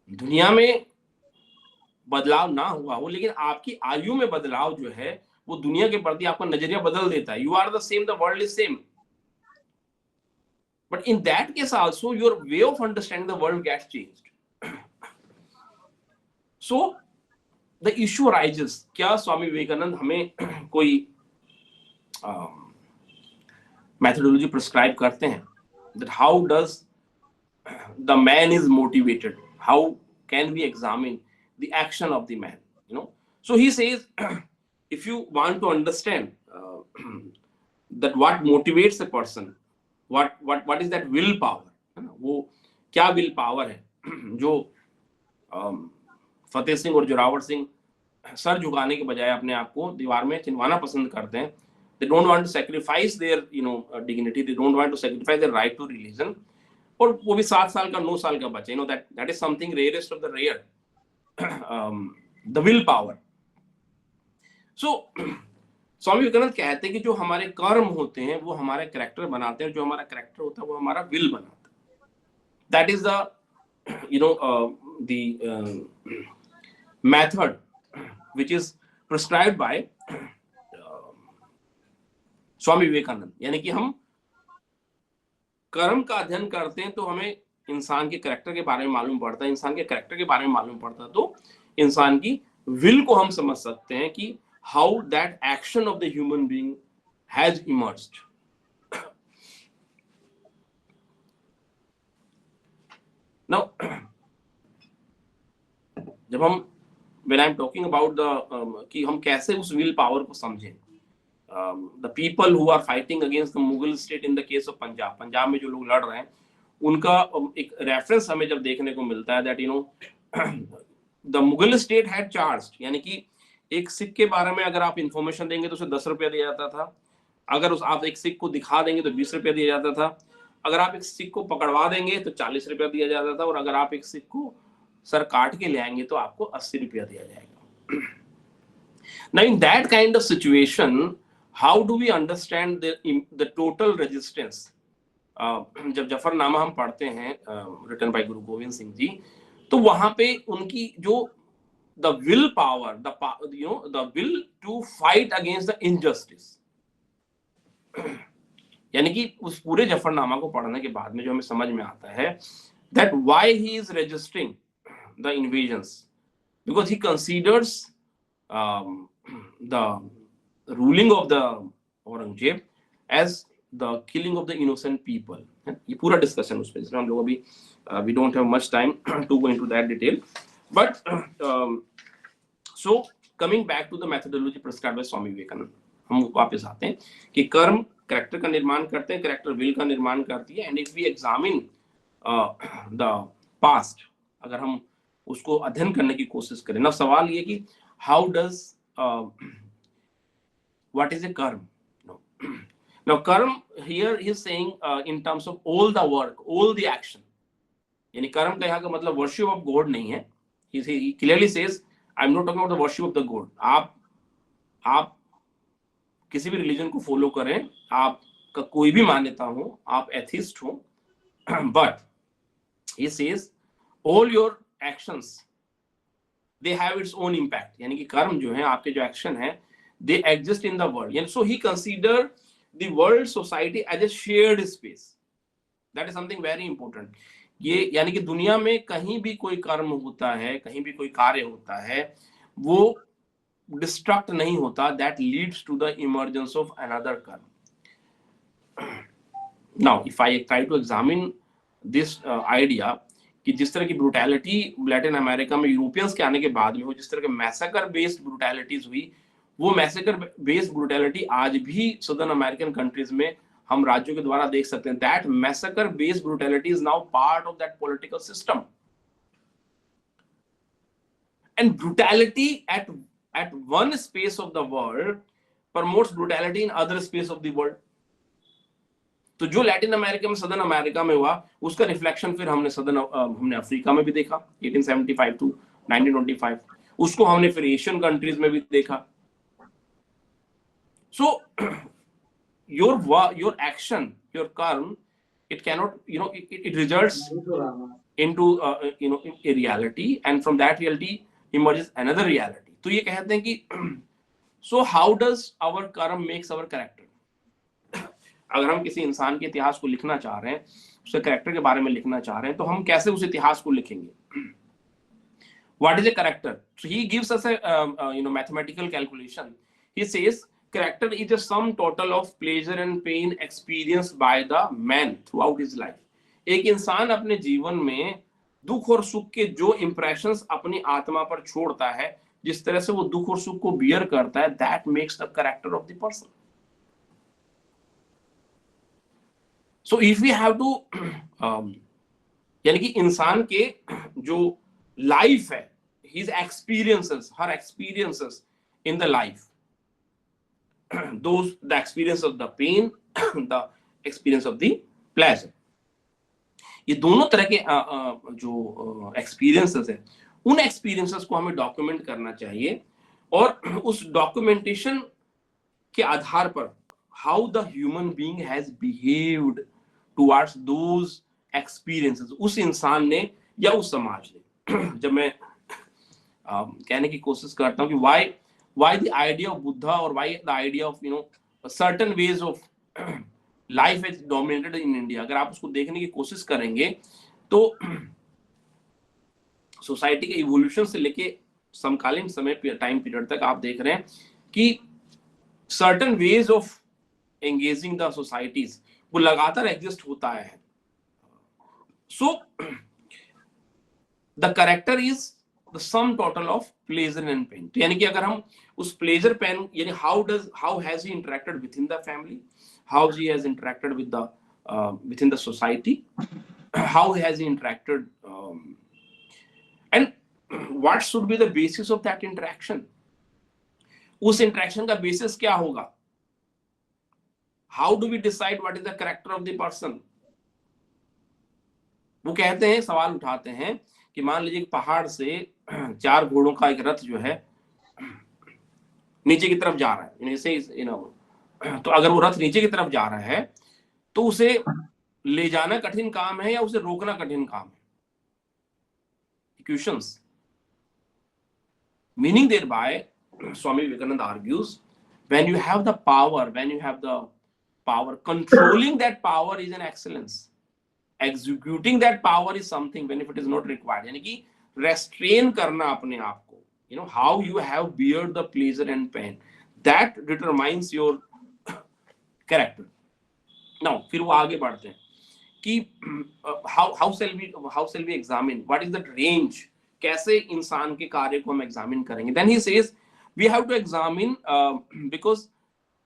दुनिया में बदलाव ना हुआ हो, लेकिन आपकी आयु में बदलाव जो है वो दुनिया के प्रति आपका नजरिया बदल देता है. You are the same, the world is same, but in that case also your way of understanding the world gets changed. So the issue arises, क्या स्वामी विवेकानंद हमें कोई methodology prescribe करते हैं that how does the man is motivated, how can we examine the action of the man, So he says if you want to understand that what motivates a person, what is that willpower, वो क्या willpower है जो फतेह सिंह और Zorawar Singh sir झुकाने के बजाय अपने आप को दीवार में चिनवाना पसंद करते हैं. They don't want to sacrifice their dignity, they don't want to sacrifice their right to religion, और वो भी 7 साल का 9 साल का बच्चा, that is something rarest of the rare. The willpower. So स्वामी विवेकानंद कहते हैं कि जो हमारे कर्म होते हैं वो हमारा कैरेक्टर बनाते हैं, जो हमारा कैरेक्टर होता है वो हमारा विल बनाता है। That is the the method which is prescribed by स्वामी विवेकानंद। यानी कि हम कर्म का अध्ययन करते हैं तो हमें इंसान के कैरेक्टर के बारे में मालूम पड़ता है, इंसान के कैरेक्टर के बारे में मालूम पड़ता है तो इंसान की विल को हम समझ सकते हैं कि how that action of the human being has emerged. Now जब हम when I'm talking about the कि हम कैसे उस विल पावर को समझें, the people who are fighting against the Mughal state in the case of Punjab में जो लोग लड़ रहे हैं उनका एक रेफरेंस हमें जब देखने को मिलता है that you know the Mughal state had charged, यानी कि एक सिख के बारे में अगर आप इंफॉर्मेशन देंगे तो उसे 10 रुपया दिया जाता था, अगर आप एक सिख को दिखा देंगे तो 20 रुपया दिया जाता था, अगर आप एक सिख को पकड़वा देंगे तो 40 रुपया दिया जाता था, और अगर आप एक सिख को सर काट के ले आएंगे तो आपको 80 रुपया दिया जाएगा। Now in that kind of situation, how do we understand the total resistance? जब जफरनामा हम पढ़ते हैं written by गुरु गोविंद सिंह जी, तो वहां पे उनकी जो the will power, the will to fight against the injustice, यानी कि उस पूरे जफरनामा को पढ़ने के बाद में जो हमें समझ में आता है that why he is resisting the invasions, because he considers the ruling of the Aurangzeb as the killing of the innocent people. ये पूरा डिस्कशन उस पे हम लोग अभी we don't have much time to go into that detail, but so coming back to the methodology prescribed by Swami Vivekananda, हम वापस आते हैं कि कर्म कैरेक्टर का निर्माण करते हैं, कैरेक्टर विल का निर्माण करती है, and if we examine the past, अगर हम उसको अध्ययन करने की कोशिश करें ना, सवाल ये कि how does what is a कर्म। नाउ कर्म here he is saying in terms of all the work, all the action, यानी कर्म का यहाँ का मतलब वर्शिप ऑफ गॉड नहीं है। He clearly says I am not talking about the worship of the god. आप किसी भी रिलीजन को फॉलो करें, आपका कोई भी मान्यता हो, आप एथिस्ट हो, but he says all your actions they have its own impact, यानी कि कर्म जो है, आपके जो एक्शन है, they exist in the world, यानी so he consider the world society as a shared space. That is something very important. ये यानी कि दुनिया में कहीं भी कोई कर्म होता है, कहीं भी कोई कार्य होता है, वो डिस्ट्रक्ट नहीं होता, that leads to the emergence of another karma. Now if I try to examine this idea कि जिस तरह की ब्रूटैलिटी लैटिन अमेरिका में यूरोपियंस के आने के बाद में हो, जिस तरह के मैसेकर बेस्ड ब्रूटैलिटीज हुई, वो मैसेकर बेस्ड ब्रूटैलिटी आज भी सदर्न अमेरिकन कंट्रीज में हम राज्यों के द्वारा देख सकते हैं। That massacre based brutality is now part of that political system, and brutality at one space of the world promotes brutality in other space of the world. तो जो लैटिन अमेरिका में, सदर्न अमेरिका में हुआ, उसका reflection फिर हमने Africa में भी देखा 1875 to 1925, उसको हमने फिर एशियन कंट्रीज में भी देखा। So your action, your karma, it cannot, it results into a reality, and from that reality emerges another reality. तो ये कहते हैं कि so how does our karma makes our character? अगर हम किसी इंसान के इतिहास को लिखना चाह रहे हैं, उसके कैरेक्टर के बारे में लिखना चाह रहे हैं, तो हम कैसे उस इतिहास को लिखेंगे? What is a character? So he gives us a mathematical calculation. He says character is a sum total of pleasure and pain experienced by the man throughout his life. एक इंसान अपने जीवन में दुख और सुख के जो इंप्रेशंस अपनी आत्मा पर छोड़ता है, जिस तरह से वो दुख और सुख को बियर करता है, that makes the character of the person. So if we have to यानी कि इंसान के जो लाइफ है, हिज एक्सपीरियंसेस, हर experiences in the life, those the experience of the pain, the experience of the pleasure, ये दोनों तरह के जो एक्सपीरियंसेस है, उन एक्सपीरियंसेस को हमें डॉक्यूमेंट करना चाहिए, और उस डॉक्यूमेंटेशन के आधार पर how the human being has behaved towards those experiences, उस इंसान ने या उस समाज ने। जब मैं कहने की कोशिश करता हूँ कि why the idea of Buddha or why the idea of certain ways of life has dominated in India, अगर आप उसको देखने की कोशिश करेंगे तो सोसाइटी के इवोल्यूशन से लेके समकालीन समय टाइम पीरियड तक आप देख रहे हैं कि certain ways of engaging the societies वो लगातार एग्जिस्ट होता है। So the character is the sum total of pleasure and pain. यानी कि अगर हम उस प्लेजर पेन यानी how has he interacted within the family, how he has interacted with the within the society, how has he interacted and what should be the basis of that interaction, उस interaction का basis क्या होगा, how do we decide what is the character of the person। वो कहते हैं, सवाल उठाते हैं कि मान लीजिए पहाड़ से 4 घोड़ों का एक रथ जो है नीचे की तरफ जा रहा है, तो अगर वो रथ नीचे की तरफ जा रहा है तो उसे ले जाना कठिन काम है या उसे रोकना कठिन काम है। Equations. Meaning thereby, Swami Vivekananda argues, when you have the power controlling that power is an excellence, executing that power is something when if it is not required, यानी कि restrain करना अपने आप को, how you have bear the pleasure and pain, that determines your character। Now फिर वो आगे बढ़ते हैं कि how shall we examine what is the range, कैसे इंसान के कार्य को हम एग्जामिन करेंगे। then he says we have to examine because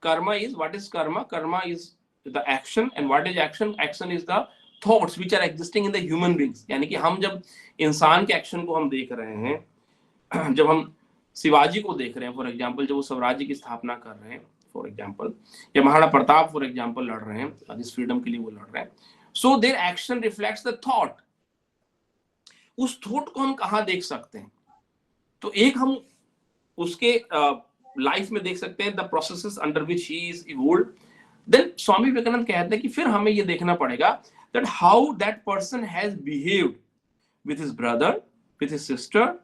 karma is, what is karma is the action, and what is action is the thoughts which are existing in the human beings। यानी कि हम जब इंसान के action को हम देख रहे हैं, जब हम शिवाजी को देख रहे हैं फॉर एग्जांपल, जब वो स्वराज्य की स्थापना कर रहे हैं फॉर एग्जांपल, या महाराणा प्रताप फॉर एग्जांपल लड़ रहे हैं, इस फ्रीडम के लिए वो लड़ रहे हैं, so their action reflects the thought। उस थॉट को हम कहां देख सकते हैं, तो एक हम उसके लाइफ में देख सकते हैं the processes under which he is evolved. Then Swami Vivekananda कहते हैं कि फिर हमें ये देखना पड़ेगा that how that person has behaved with his brother, with his sister,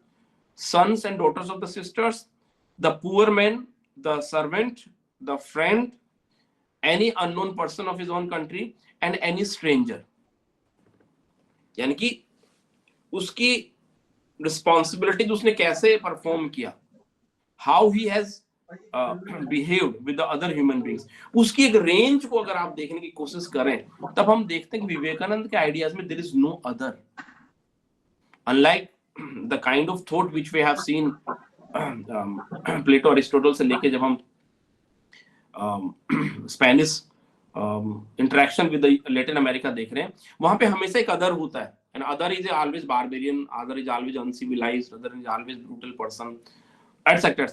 sons and daughters of the sisters, the poor man, the servant, the friend, any unknown person of his own country and any stranger। यानी कि उसकी responsibility उसने कैसे perform किया, how he has behaved with the other human beings, उसकी एक range को अगर आप देखने की कोशिश करें तब हम देखते हैं कि विवेकानंद के आइडियाज में there is no other, unlike the kind of thought which we have seen Plato Aristotle से लेके जब हम Spanish interaction with Latin America देख रहे हैं, वहां पे हमेशा एक अदर होता है, and other is always barbarian, other is always uncivilized, other is always brutal person, etc।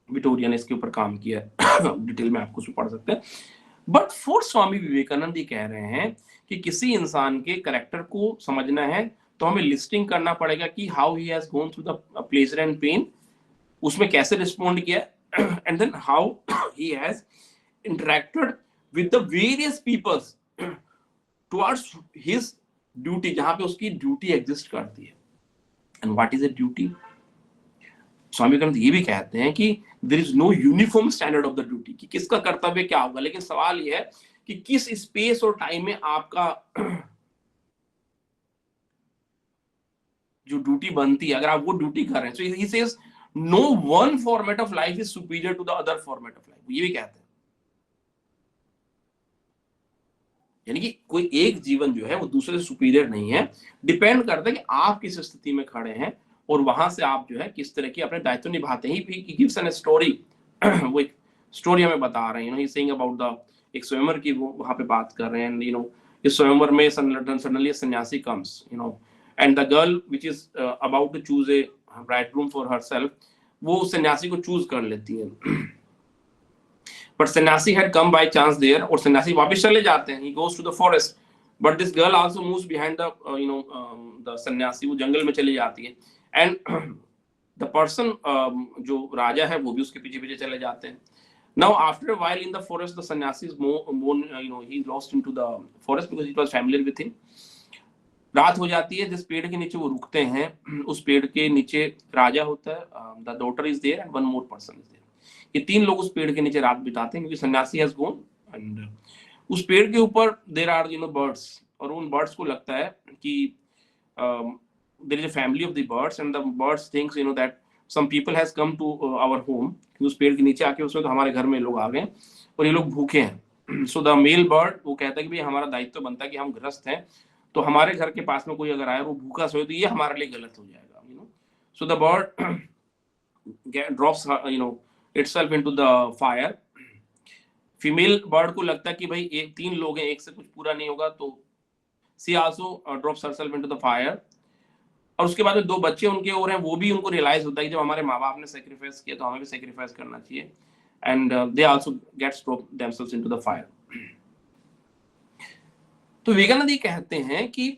Victoria ने इसके ऊपर काम किया है, डिटेल में आपको पढ़ सकते हैं। बट फॉर स्वामी विवेकानंद ये कह रहे हैं कि किसी इंसान के कैरेक्टर को समझना है तो हमें लिस्टिंग करना पड़ेगा कि how he has gone through the pleasure and pain, उसमें कैसे रिस्पॉन्ड किया, and then how he has interacted with the various peoples towards his duty, जहां पे उसकी ड्यूटी एग्जिस्ट करती है। And what is a duty, Swami Vivekananda ये भी कहते हैं कि there is no uniform standard of the duty, कि किसका कर्तव्य क्या होगा, लेकिन सवाल ये है कि किस स्पेस और टाइम में आपका जो ड्यूटी बनती है, अगर आप वो ड्यूटी कर रहे हैं। So he says no one format of life is superior to the other format of life, ये भी कहते हैं। यानी कि कोई एक जीवन जो है वो दूसरे से सुपीरियर नहीं है, डिपेंड करता है कि आप किस स्थिति में खड़े हैं और वहां से आप जो है किस तरह की अपने दायित्व निभाते हैं। ही गिव्स एन स्टोरी, वो एक स्टोरी हमें बता रहे हैं, ही सेइंग अबाउट द एक स्वयंवर की, वो वहां पे बात कर रहे हैं, इस स्वयंवर में suddenly sanyasi comes, and the girl which is about to choose a bridegroom for herself, वो सन्यासी को चूज कर लेती है, but sannyasi had come by chance there, और सन्यासी वापस चले जाते हैं, he goes to the forest, but this girl also moves behind the the सन्यासी, वो जंगल में चली जाती है, and द पर्सन जो राजा है वो भी उसके पीछे पीछे चले जाते हैं. Now, after a while in the forest, the sannyasi is he lost into the forest because it was familiar with him. रात हो जाती है, जिस पेड़ के नीचे वो रुकते हैं, उस पेड़ के नीचे राजा होता है, the daughter is there and one more person is there. ये 3 लोग उस पेड़ के नीचे रात बिताते हैं क्योंकि सन्यासी हैज गॉन. एंड उस पेड़ के ऊपर देयर आर बर्ड्स, और उन बर्ड्स को लगता है कि there is a family of the birds and the birds thinks that some people has come to our home. उस पेड़ के नीचे आके उसमें तो हमारे घर में लोग आ गए और ये लोग भूखे हैं. सो द मेल बर्ड वो कहता है कि भाई हमारा दायित्व बनता है कि हम गृहस्थ हैं, तो हमारे घर के पास में कोई अगर आए वो भूखा सोए तो ये हमारे लिए गलत हो जाएगा. So the bird drops itself into the fire. Female bird को लगता है कि भाई 3 लोग हैं, एक से कुछ पूरा नहीं होगा, तो she also drops herself into the fire. और उसके बाद 2 बच्चे उनके और हैं, वो भी उनको रियलाइज होता है कि जब हमारे माँ बाप ने सेक्रीफाइस किया तो हमें भी सेक्रीफाइस करना चाहिए. And they also gets drop themselves into the fire. तो विवेकानंद ये कहते हैं कि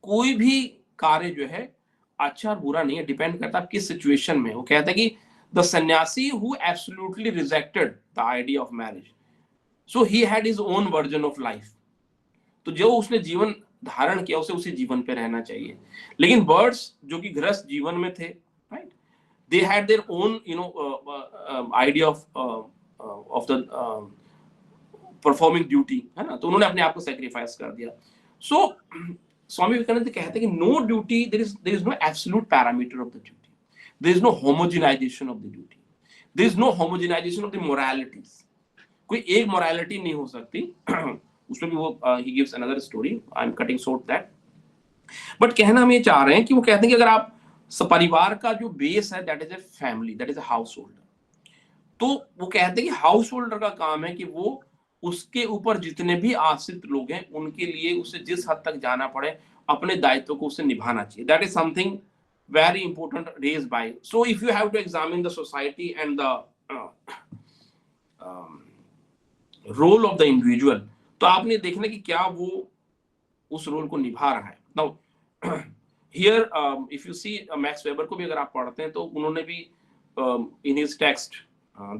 कोई भी कार्य जो है अच्छा और बुरा नहीं है, डिपेंड करता है किस सिचुएशन में. वो कहता है कि द सन्यासी who absolutely rejected the idea of marriage, so he had his own version of life. तो जो उसने जीवन धारण किया उसे उसी जीवन पे रहना चाहिए. लेकिन बर्ड्स जो कि गृहस्थ जीवन में थे, right, they had their own idea of the performing duty, है ना. तो उन्होंने अपने आप को सेक्रीफाइस कर दिया. सो स्वामी विवेकानंद कहते हैं कि no duty, there is no absolute parameter of the duty, there is no homogenisation of the duty, there is no homogenisation of the moralities. कोई एक मोरालिटी नहीं हो सकती. उसमें भी वो he gives another story, I'm cutting short that. But कहना हम ये चाह रहे हैं कि वो कहते हैं कि अगर आप परिवार का जो बेस है that is a family, that is a house holder, तो वो कहते हैं कि हाउस होल्डर का काम है कि वो उसके ऊपर जितने भी आश्रित लोग हैं उनके लिए उसे जिस हद तक जाना पड़े अपने दायित्व को उसे निभाना चाहिए. That is something very important raised by. So if you have to examine the society and the role of the individual, तो आपने देखना कि क्या वो उस रोल को निभा रहा है. Now here if you see max weber को भी अगर आप पढ़ते हैं तो उन्होंने भी in his text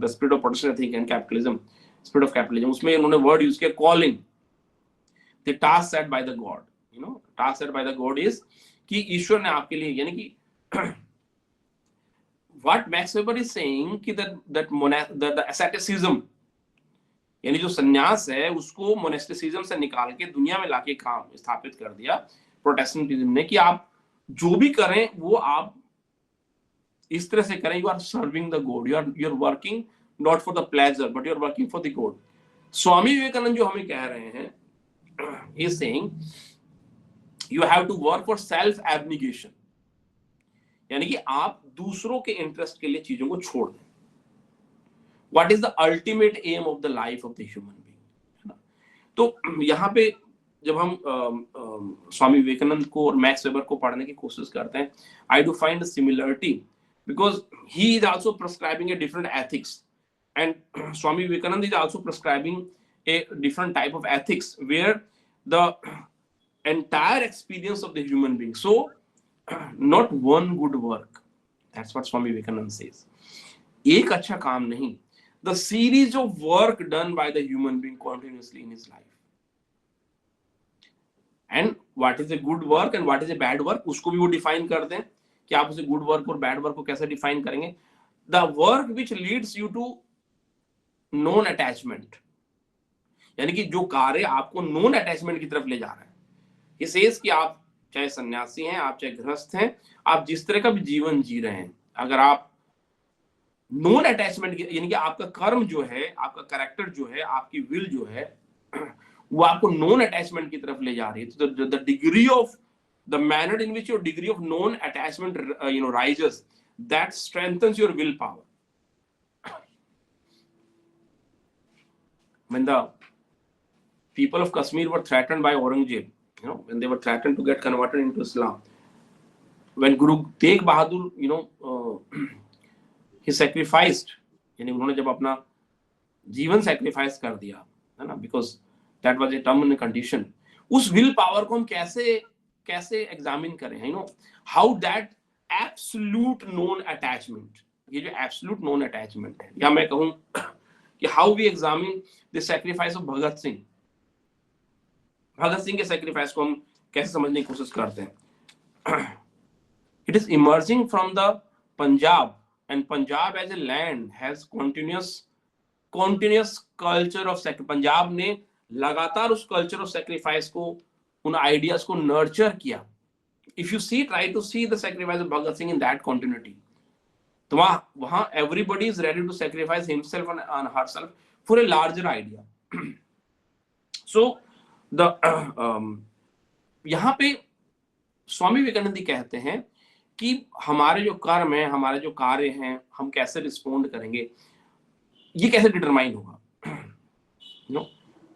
the spirit of protection I think and capitalism, spirit of capitalism, उसमें उन्होंने वर्ड यूज किया calling the task set by the God. task set by the God is कि ईश्वर ने आपके लिए, यानी कि what Max Weber is saying कि that asceticism, यानी जो सन्यास है उसको मोनेस्टिसिज्म से निकाल के दुनिया में लाके काम स्थापित कर दिया प्रोटेस्टेंटिज्म ने, कि आप जो भी करें वो आप इस तरह से करें, you are serving the god, you are working not for the pleasure but you are working for the god. Swami Vivekananda जो हमें कह रहे हैं, he is saying you have to work for self abnegation, यानी कि आप दूसरों के इंटरेस्ट के लिए चीजों को छोड़ दें. What is the ultimate aim of the life of the human being? तो यहाँ पे जब हम स्वामी विवेकानंद को और मैक्स वेबर को पढ़ने की कोशिश करते हैं, I do find a similarity because he is also prescribing a different ethics and Swami Vivekananda is also prescribing a different type of ethics where the entire experience of the human being, so not one good work, that's what Swami Vivekananda says, एक अच्छा काम नहीं, the series of work done by the human being continuously in his life. And what is a good work and what is a bad work, उसको भी वो define कर दें कि आप उसे good work और bad work को कैसे define करेंगे. The work which leads you to non attachment, यानी कि जो कार्य आपको non attachment की तरफ ले जा रहा है. ये सेज कि आप चाहे सन्यासी हैं, आप चाहे गृहस्थ हैं, आप जिस तरह का भी जीवन जी रहे हैं, अगर आप नॉन अटैचमेंट, यानी कि आपका कर्म जो है, आपका कैरेक्टर जो है, आपकी विल जो है, वो आपको नॉन अटैचमेंट की तरफ ले जा रही है, तो the degree of the manner in which your degree of non attachment rises, that strengthens your will power. When the people of Kashmir were threatened by Aurangzeb, when they were threatened to get converted into Islam, when Guru Tegh Bahadur, he sacrificed, यानी उन्होंने जब अपना जीवन sacrifice कर दिया, है ना, because that was a terminal condition, उस will power को हम कैसे examine करें, how that absolute non attachment, ये जो एब्सोल्यूट नॉन अटैचमेंट है, या मैं कहूं कि how we examine the sacrifice of Bhagat Singh, Bhagat Singh के सैक्रिफाइस को हम कैसे समझने की कोशिश करते हैं। It is emerging from the Punjab, and Punjab as a land has continuous culture of sacrifice. Punjab ने लगातार उस कल्चर ऑफ सैक्रिफाइस को, उन आइडियाज को नर्चर किया। If you see, try to see the sacrifice of Bhagat Singh in that continuity, तो वहां everybody is ready to sacrifice himself and herself for a larger idea. So यहां पे स्वामी विवेकानंद जी कहते हैं कि हमारे जो कर्म है, हमारे जो कार्य हैं, हम कैसे रिस्पोंड करेंगे, ये कैसे डिटरमाइन होगा। you know,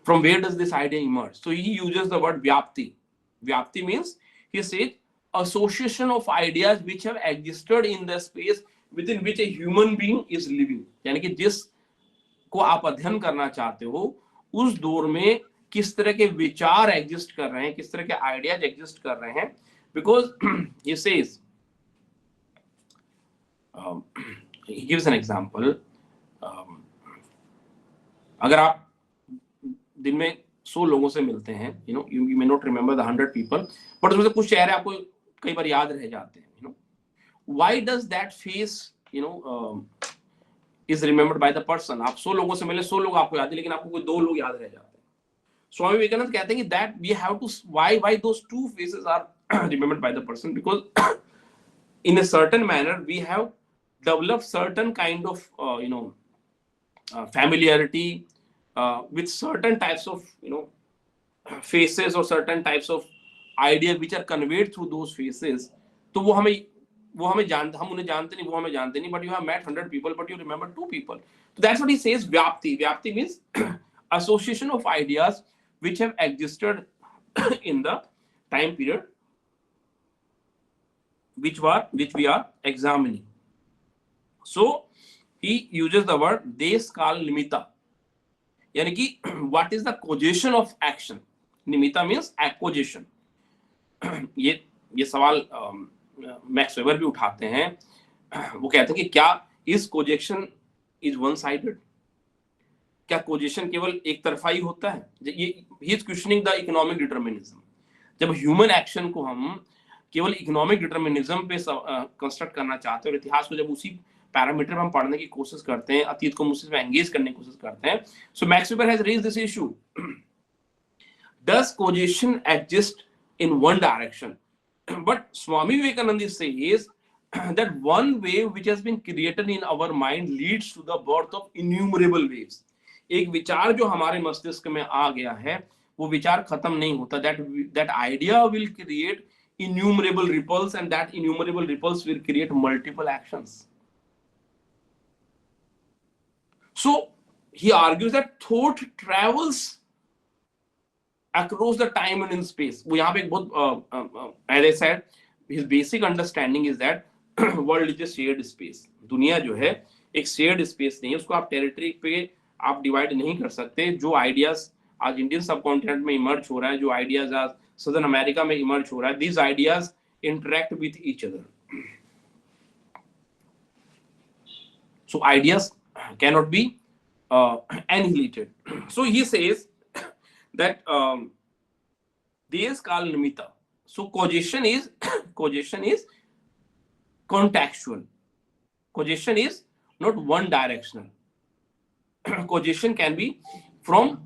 from where does this idea emerge? So he uses the word vyapti. Vyapti means, he says, association of ideas which have existed in the space within which a human being is living. यानी कि जिस को आप अध्ययन करना चाहते हो उस दौर में किस तरह के विचार एग्जिस्ट कर रहे हैं, किस तरह के आइडियाज एग्जिस्ट कर रहे हैं। Because he says, he gives an example, अगर आप दिन में 100 लोगों से मिलते हैं, you may not remember the 100 people, but उसमें से कुछ चेहरे आपको कई बार याद रह जाते हैं। Why does that face is remembered by the person? आप 100 लोगों से मिले, 100 लोग आपको याद है, लेकिन आपको कोई 2 लोग याद रह जाते हैं। स्वामी विवेकानंद कहते हैं कि that we have to, why those 2 faces are remembered by the person, because in a certain manner we have developed certain kind of familiarity with certain types of faces or certain types of ideas which are conveyed through those faces. तो वो हमें जानते, हम उन्हें जानते नहीं, वो हमें जानते नहीं, but you have met 100 people but you remember 2 people. So that's what he says, vyapti. Vyapti means association of ideas which have existed in the time period which we are examining. So he uses the word देश काल निमित्ता, यानी कि what is the causation of action. निमित्ता means acquisition. ये सवाल max weber भी उठाते हैं। वो कहते हैं कि क्या इस कोजेशन इज वन साइडेड, क्या कोजेशन केवल एक तरफा ही होता है। ये he is questioning the economic determinism. जब ह्यूमन एक्शन को हम केवल इकोनॉमिक डिटर्मिनिज्म पे कंस्ट्रक्ट करना चाहते हैं और इतिहास को जब उसी पैरामीटर में हम पढ़ने की कोशिश करते हैं, अतीत को मुझसे एंगेज करने की कोशिश करते हैं, so Max Weber has raised this issue, does causation exist in one direction? But Swami Vivekananda says that one wave which has been created in our mind leads to the birth of innumerable waves. एक विचार जो हमारे मस्तिष्क में आ गया है वो विचार खत्म नहीं होता. That idea will create innumerable ripples, and that innumerable ripples will create multiple actions. So he argues that thought travels across the time and in space. वो यहाँ पे एक बहुत as I said, his basic understanding is that world is a shared space. दुनिया जो है एक shared space नहीं है, उसको आप टेरिटरी पे आप डिवाइड नहीं कर सकते. जो आइडियाज आज इंडियन सब कॉन्टिनेंट में इमर्ज हो रहा है, जो आइडियाज आज सदर्न अमेरिका में इमर्ज हो रहा है, these ideas interact with each other. So ideas cannot be annihilated. So he says that देश काल निमित्ता. So causation is contextual. Causation is not one directional. Causation can be from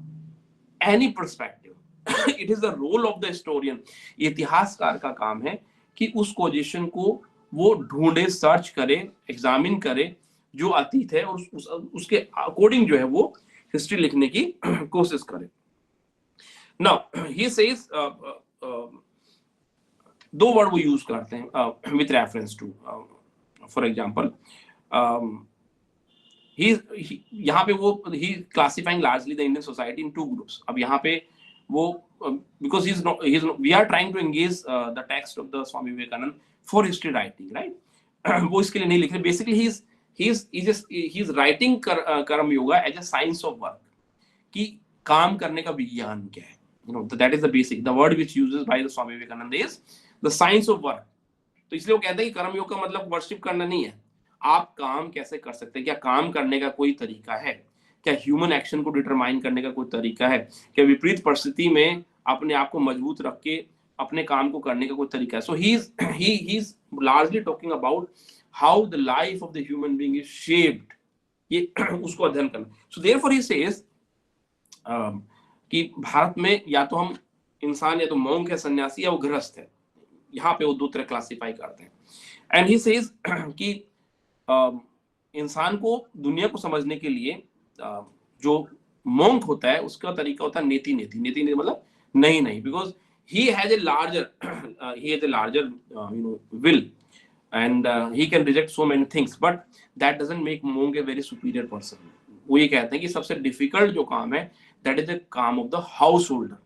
any perspective. It is the role of the historian. इतिहासकार का काम है कि उस causation को वो ढूंढे, सर्च करे, एग्जामिन करे जो अतीत है और उसके अकॉर्डिंग जो है वो हिस्ट्री लिखने की कोशिश करे. Now he says दो वर्ड वो यूज करते हैं with reference to, for example, यहाँ पे वो he classifying largely the Indian society in 2 groups. अब यहाँ पे वो because we are trying to engage the text of the Swami Vivekananda for history writing, right? वो इसके लिए नहीं लिख रहे. Basically he's writing कर्म yoga as a science of work, कि काम करने का विज्ञान क्या है. That is the basic. The word which uses by the Swami Vivekananda is the science of work. तो इसलिए वो कहते हैं कि कर्म योग का मतलब वर्शिप करना नहीं है, आप काम कैसे कर सकते हैं, क्या काम करने का कोई तरीका है, क्या ह्यूमन एक्शन को डिटरमाइन करने का कोई तरीका है, क्या विपरीत परिस्थिति में अपने आप को मजबूत रख के अपने काम को करने का कोई तरीका है. So he is largely talking about how the life of the human being is shaped, ये उसको अध्ययन करना. सो देयरफॉर ही सेज कि भारत में या तो हम इंसान या तो मॉन्क है, सन्यासी, या वो गृहस्थ है. यहाँ पे वो दो तरह क्लासिफाई करते हैं. एंड ही सेज कि इंसान को दुनिया को समझने के लिए जो मॉन्क होता है उसका तरीका होता है नेति नेति. नेति नेति मतलब नहीं नहीं, because he has a larger will, and he can reject so many things, but that doesn't make monk a very superior person. वो ये कहते हैं कि सबसे डिफिकल्ट जो काम है that is the काम of the householder,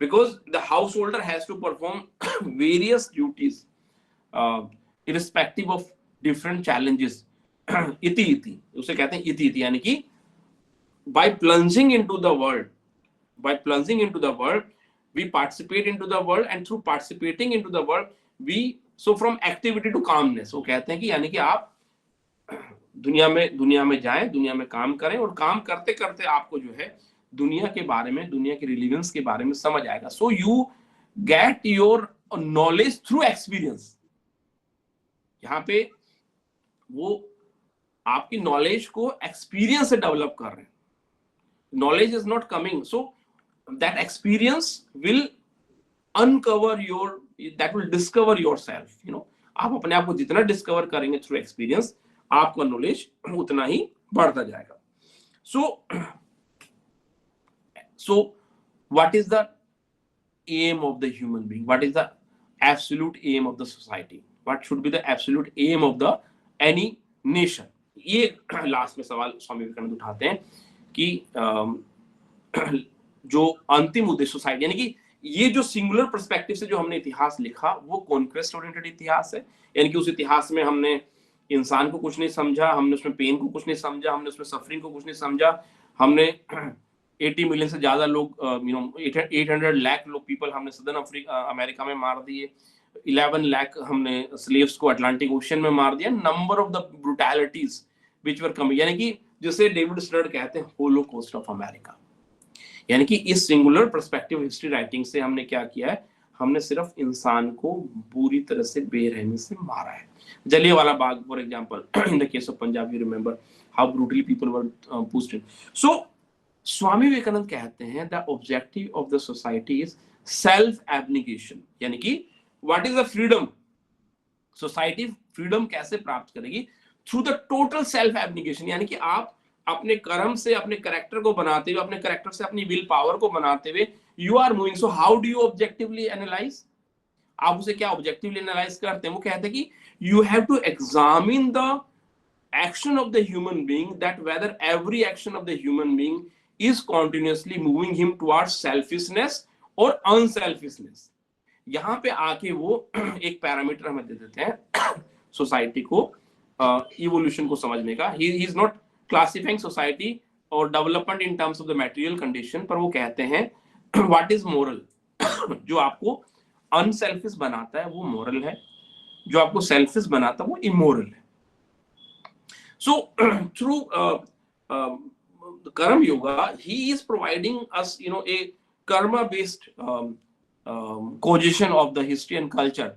because the householder has to perform various duties irrespective of different challenges. इति इति उसे कहते हैं इति इति, यानी कि by plunging into the world we participate into the world, and through participating into the world we, so from activity to calmness. वो कहते हैं कि यानी कि आप दुनिया में जाएं, दुनिया में काम करें, और काम करते करते आपको जो है दुनिया के बारे में, दुनिया के रिलेवेंस के बारे में समझ आएगा. So you get your knowledge through experience. यहाँ पे वो आपकी नॉलेज को एक्सपीरियंस से डेवलप कर रहे हैं. Knowledge is not coming, so that experience will uncover that will discover yourself. आप अपने आप को जितना डिस्कवर करेंगे थ्रू एक्सपीरियंस, आपका नॉलेज उतना ही बढ़ता जाएगा. So what is the aim of the human being? What is the absolute aim of the society? What should be the absolute aim of the any nation? ये last में सवाल स्वामी विवेकानंद उठाते हैं कि जो अंतिम उद्देश्य सोसाइटी, यानी कि ये जो सिंगुलर पर्सपेक्टिव से जो हमने इतिहास लिखा वो कॉन्क्वेस्ट ओरिएंटेड इतिहास है. यानी कि उस इतिहास में हमने इंसान को कुछ नहीं समझा, हमने उसमें पेन को कुछ नहीं समझा, हमने उसमें सफरिंग को कुछ नहीं समझा. हमने 80 मिलियन से ज्यादा लोग 800 लाख लोग पीपल हमने सदर्न अमेरिका में मार दिए. 11 लाख हमने स्लेव्स को अटलांटिक ओशन में मार दिया. Number of the brutalities which were coming, यानी कि जिसे डेविड स्टर्ड कहते हैं होलोकॉस्ट ऑफ अमेरिका. यानी कि इस सिंगुलर पर्सपेक्टिव हिस्ट्री राइटिंग से हमने क्या किया है, हमने सिर्फ इंसान को बुरी तरह से बेरहमी से मारा है. Jallianwala Bagh for example, in the case of Punjab, you remember how brutally people were posted. So Swami Vivekananda कहते हैं the objective of the society is self abnegation. यानी कि what is the freedom, society freedom कैसे प्राप्त करेगी, through the total self abnegation. यानी कि आप अपने कर्म से अपने कैरेक्टर को बनाते हुए, अपने कैरेक्टर से अपनी विल पावर को बनाते हुए you are moving. So how do you objectively analyse, आप उसे क्या ऑब्जेक्टिवली एनालाइज करते हैं. वो कहते हैं कि you have to examine the action of the human being, that whether every action of the human being is continuously moving him towards selfishness और अनसेल्फिशनेस. यहाँ पे आके वो एक पैरामीटर हमें दे देते हैं सोसाइटी को इवोल्यूशन को समझने का. He is not classifying society और development in terms of the material condition, पर वो कहते हैं व्हाट इज मोरल. जो आपको अनसेल्फिश बनाता है वो मोरल है, जो आपको सेल्फिश बनाता है वो इमोरल है. So through karma yoga he is providing us a karma based causation of the history and culture,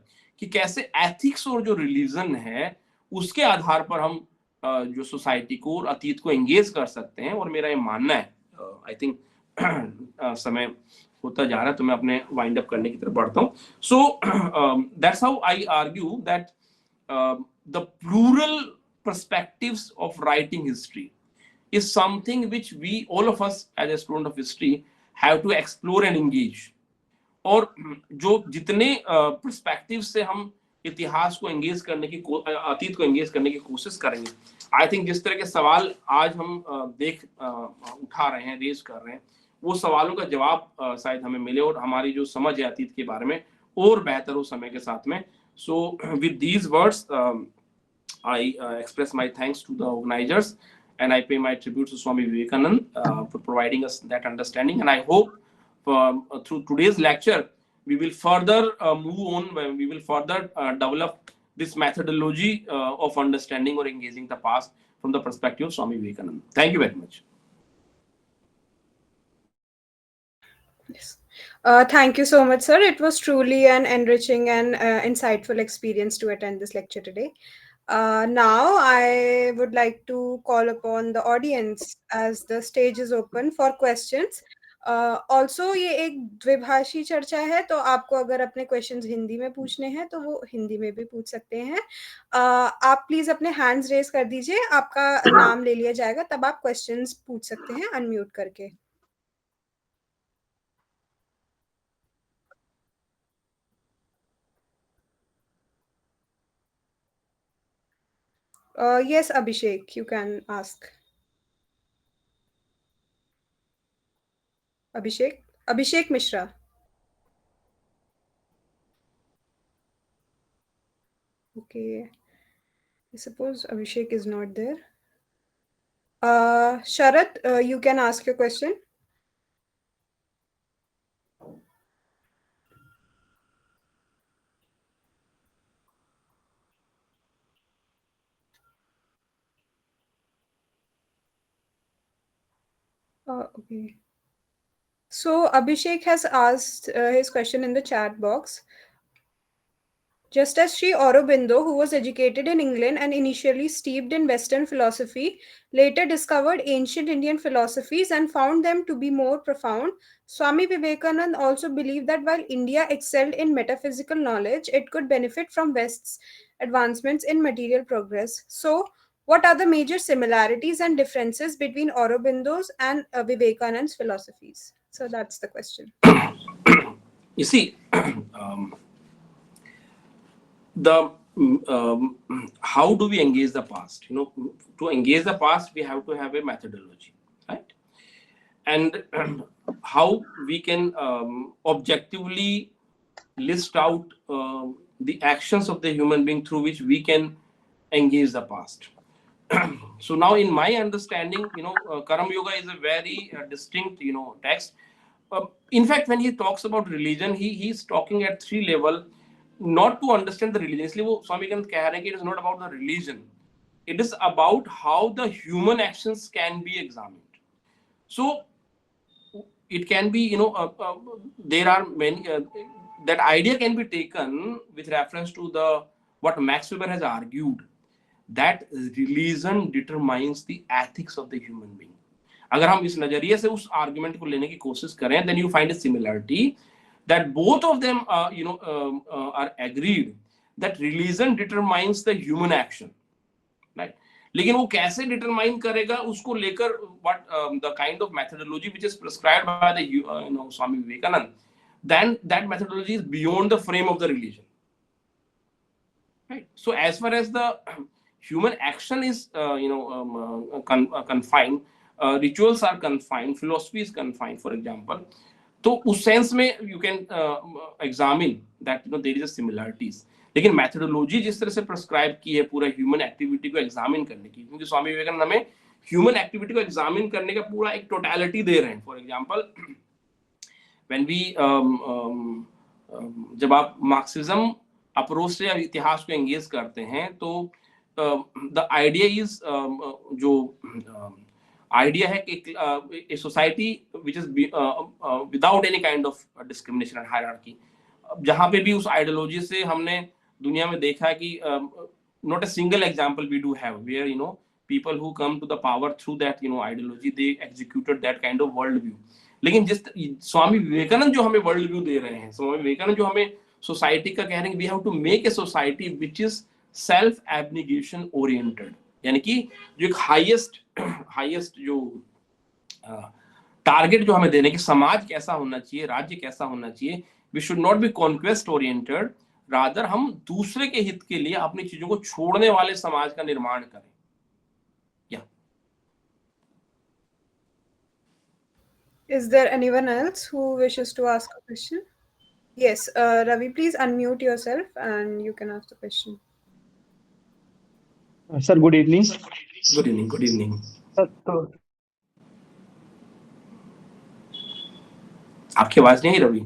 कि कैसे एथिक्स और जो रिलीजन है उसके आधार पर हम जो सोसाइटी को और अतीत को एंगेज कर सकते हैं. और मेरा ये मानना है, आई थिंक समय होता जा रहा है तो मैं अपने वाइंड अप करने की तरफ बढ़ता हूँ. So that's how I argue that the plural perspectives of writing history is something which we all of us as a student of history have to explore and engage. और जो जितने perspective से हम इतिहास को एंगेज करने की, अतीत को एंगेज करने की कोशिश करेंगे, आई थिंक जिस तरह के सवाल आज हम उठा रहे हैं, रेज कर रहे हैं, वो सवालों का जवाब शायद हमें मिले और हमारी जो समझ है अतीत के बारे में और बेहतर हो समय के साथ में. So with these words I express my thanks to the organisers and I pay my tribute to Swami Vivekanand for providing us that understanding. And I hope through today's lecture we will further move on. We will further develop this methodology of understanding or engaging the past from the perspective of Swami Vivekananda. Thank you very much. Yes. Thank you so much, sir. It was truly an enriching and insightful experience to attend this lecture today. Now, I would like to call upon the audience as the stage is open for questions. Also, ये एक द्विभाषी चर्चा है, तो आपको अगर अपने questions Hindi में पूछने हैं तो वो हिंदी में भी पूछ सकते हैं. आप प्लीज अपने हैंड्स रेज कर दीजिए, आपका नाम ले लिया जाएगा, तब आप क्वेश्चंस पूछ सकते हैं अनम्यूट करके. Yes, Abhishek, you can ask. Abhishek Mishra. Okay, I suppose Abhishek is not there. Sharat, you can ask your question. Okay. So Abhishek has asked his question in the chat box. Just as Sri Aurobindo, who was educated in England and initially steeped in Western philosophy, later discovered ancient Indian philosophies and found them to be more profound, Swami Vivekananda also believed that while India excelled in metaphysical knowledge, it could benefit from West's advancements in material progress. So, what are the major similarities and differences between Aurobindo's and Vivekananda's philosophies? So, that's the question. You see, how do we engage the past? To engage the past, we have to have a methodology, right? And how we can objectively list out the actions of the human being through which we can engage the past. So now, in my understanding, Karam Yoga is a very distinct, text. In fact, when he talks about religion, he's talking at three level. Not to understand the religion. इसलिए वो स्वामी विवेकानंद कह रहे हैं कि it is not about the religion. It is about how the human actions can be examined. So it can be, there are many. That idea can be taken with reference to what Max Weber has argued, that religion determines the ethics of the human being. अगर हम इस नजरिए से उस argument को लेने की कोशिश करें, then you find a similarity that both of them are agreed that religion determines the human action, right? लेकिन वो कैसे determine करेगा उसको लेकर what the kind of methodology which is prescribed by the Swami Vivekananda, then that methodology is beyond the frame of the religion, right? So as far as the human action is confined, rituals are confined, philosophy is confined, for example. तो उस sense में you can examine that there is a similarities. लेकिन methodology जिस तरह से prescribe की है पूरा ह्यूमन एक्टिविटी को एग्जामिन करने की, क्योंकि स्वामी विवेकानंद हमें ह्यूमन एक्टिविटी को एग्जामिन करने का पूरा एक टोटलिटी दे रहे हैं. फॉर एग्जांपल, व्हेन वी जब आप मार्क्सिज्म अप्रोच से इतिहास को एंगेज करते हैं तो द आइडिया इज जो idea है कि a society which is without any kind of discrimination and hierarchy, जहाँ पे भी उस आइडियोलॉजी से हमने दुनिया में देखा है कि not a single example we do have where people who come to the power through that ideology, they executed that kind of world view. लेकिन जिस स्वामी विवेकानंद जो हमें वर्ल्ड व्यू दे रहे हैं, स्वामी विवेकानंद जो हमें सोसाइटी का कह रहे हैं, we have to make a society which is self abnegation oriented, यानी कि जो एक हाईएस्ट जो टारगेट जो हमें देने की समाज कैसा होना चाहिए, राज्य कैसा होना चाहिए, we should not be conquest oriented, rather हम दूसरे के हित के लिए अपनी चीजों को छोड़ने वाले समाज का निर्माण करें. Is there anyone else who wishes to ask a question? Yes, Ravi, please unmute yourself and you can ask the question. Sir, good evening. Good evening. Good evening. Sir, आपकी आवाज नहीं रवि.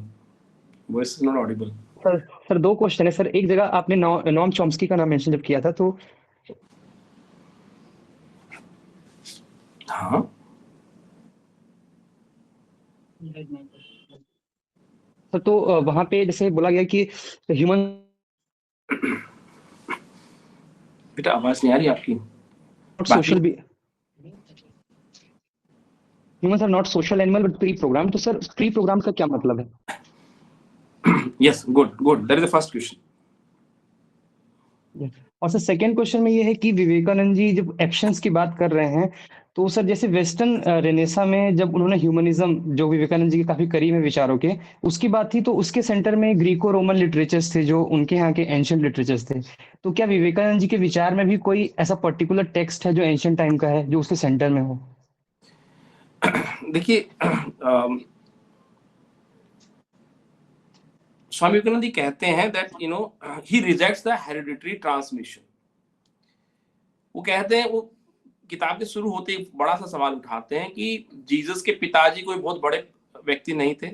Voice is not audible. Sir दो question है sir. एक जगह आपने Noam Chomsky का नाम मेंशन जब किया था तो हाँ, सर तो वहां पे जैसे बोला गया कि ह्यूमन बेटा आवाज नहीं आ रही आपकी। सोशल भी human are not social animal but pre program. तो सर प्री प्रोग्राम का क्या मतलब है? Yes, good, that is the first question. और सर सेकंड क्वेश्चन में ये है कि विवेकानंद जी जब एक्शंस की बात कर रहे हैं तो सर जैसे वेस्टर्न रेनेसा में जब उन्होंने ह्यूमनिज्म जो विवेकानंद जी के काफी करीब है विचारों के उसकी बात थी तो उसके सेंटर में ग्रीको रोमन लिटरेचर्स थे जो उनके यहाँ के एंशियंट लिटरेचर्स थे। तो क्या विवेकानंद जी के विचार में भी कोई ऐसा पर्टिकुलर टेक्स्ट है जो एंशियंट टाइम का है जो उसके सेंटर में हो? देखिए, स्वामी विवेकानंद जी कहते हैं that he rejects the hereditary transmission. वो कहते हैं, वो किताब के शुरू होते ही बड़ा सा सवाल उठाते हैं कि जीसस के पिताजी कोई बहुत बड़े व्यक्ति नहीं थे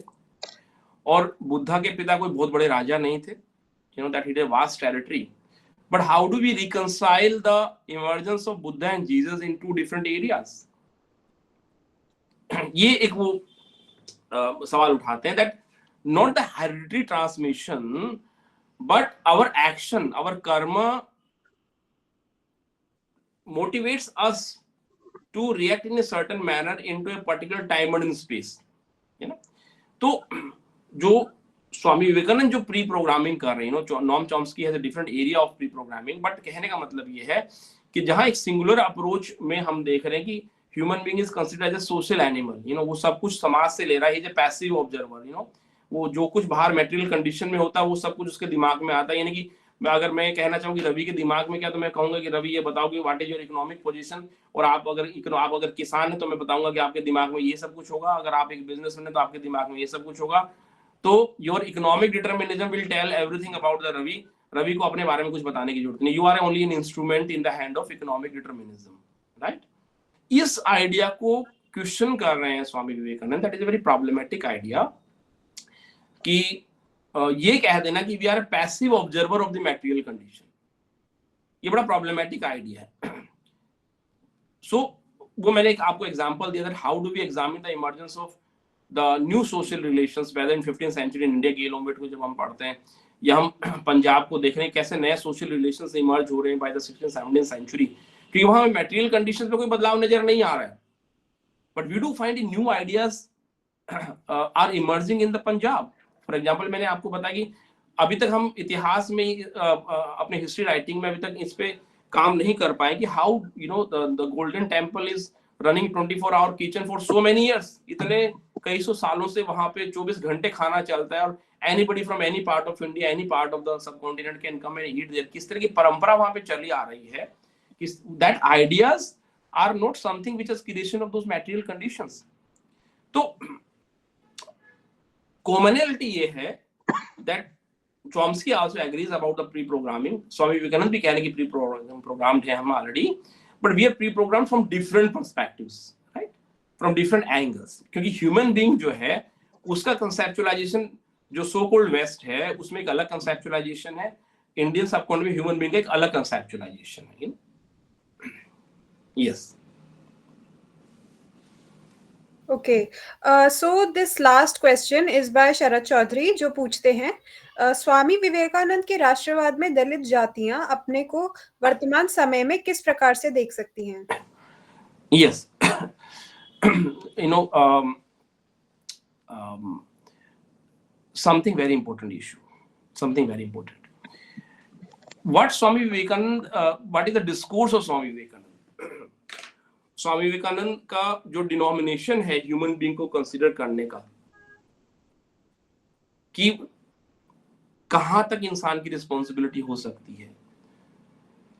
और बुद्धा के पिता कोई बहुत बड़े राजा नहीं थे, that he did vast territory, but how do we reconcile the emergence of Buddha and Jesus in two different areas. ये एक वो सवाल उठाते हैं that not the hereditary transmission but our action, our karma motivates us to react in a certain manner into a particular time and in space, है ना। तो जो स्वामी विवेकानंद जो प्री प्रोग्रामिंग कर रहे हैं, Noam Chomsky has a different area of pre programming, but कहने का मतलब ये है कि जहां एक सिंगुलर अप्रोच में हम देख रहे हैं कि human being is considered as a social animal, वो सब कुछ समाज से ले रहा है, पैसिव ऑब्जर्वर, वो जो कुछ बाहर मेटेरियल कंडीशन में होता है वो सब कुछ उसके दिमाग में आता है। यानी कि अगर मैं कहना चाहूँ कि रवि के दिमाग में क्या, तो मैं कहूंगा कि रवि ये बताओ कि what is your economic position, और आप अगर किसान है तो मैं बताऊंगा कि आपके दिमाग में ये सब कुछ होगा, अगर आप एक बिजनेसमैन है तो आपके दिमाग में ये सब कुछ होगा। तो your economic determinism will tell everything about the Ravi को अपने बारे में कुछ बताने की जरूरत नहीं, you are only an instrument in the hand of economic determinism, right. इस आइडिया को क्वेश्चन कर रहे हैं Swami Vivekananda, that is a very problematic idea, कि ये कह देना कि we are passive observer of the material condition, ये बड़ा प्रॉब्लमेटिक आइडिया है। सो वो मैंने आपको एग्जांपल दिया that how do we examine the emergence of the new social relations whether in 15th century in India. Gail Omvedt को जब हम पढ़ते हैं या हम पंजाब को देख रहे हैं कैसे नए सोशल रिलेशंस इमर्ज हो रहे हैं by the 16th 17th century, क्योंकि वहां मटेरियल कंडीशंस में कोई बदलाव नजर नहीं आ रहा है, but we do find in new ideas are emerging in the Punjab. For example, मैंने आपको बताया कि अभी तक हम इतिहास में अपने हिस्ट्री राइटिंग में अभी तक इस पे काम नहीं कर पाए कि how the Golden Temple is running 24 hour kitchen for so many years. इतने कई सौ सालों से वहां पे 24 घंटे खाना चलता है और anybody from any part of India, any part of the sub continent can come and eat there. किस तरह की परंपरा वहां पे चली आ रही है, that ideas are not something which is creation of those material conditions. तो कॉमनैलिटी ये है that Chomsky also agrees about the pre-programming. Swami Vivekanand भी कहने की pre-programmed है हम already, but we are pre-programmed from different perspectives, right? From different angles. क्योंकि human being जो है उसका conceptualization जो so called West है उसमें एक अलग conceptualization है, Indian subcontinent में human being का एक अलग conceptualization है, yes. Okay, so this last question is by शरद चौधरी जो पूछते हैं स्वामी विवेकानंद के राष्ट्रवाद में दलित जातियां अपने को वर्तमान समय में किस प्रकार से देख सकती हैं? Yes. Something very important issue, something very important. What Swami Vivekanand, what is the discourse of Swami Vivekanand? Swami Vivekananda का जो डिनोमिनेशन है ह्यूमन बीइंग को कंसीडर करने का, कि कहां तक इंसान की रिस्पॉन्सिबिलिटी हो सकती है,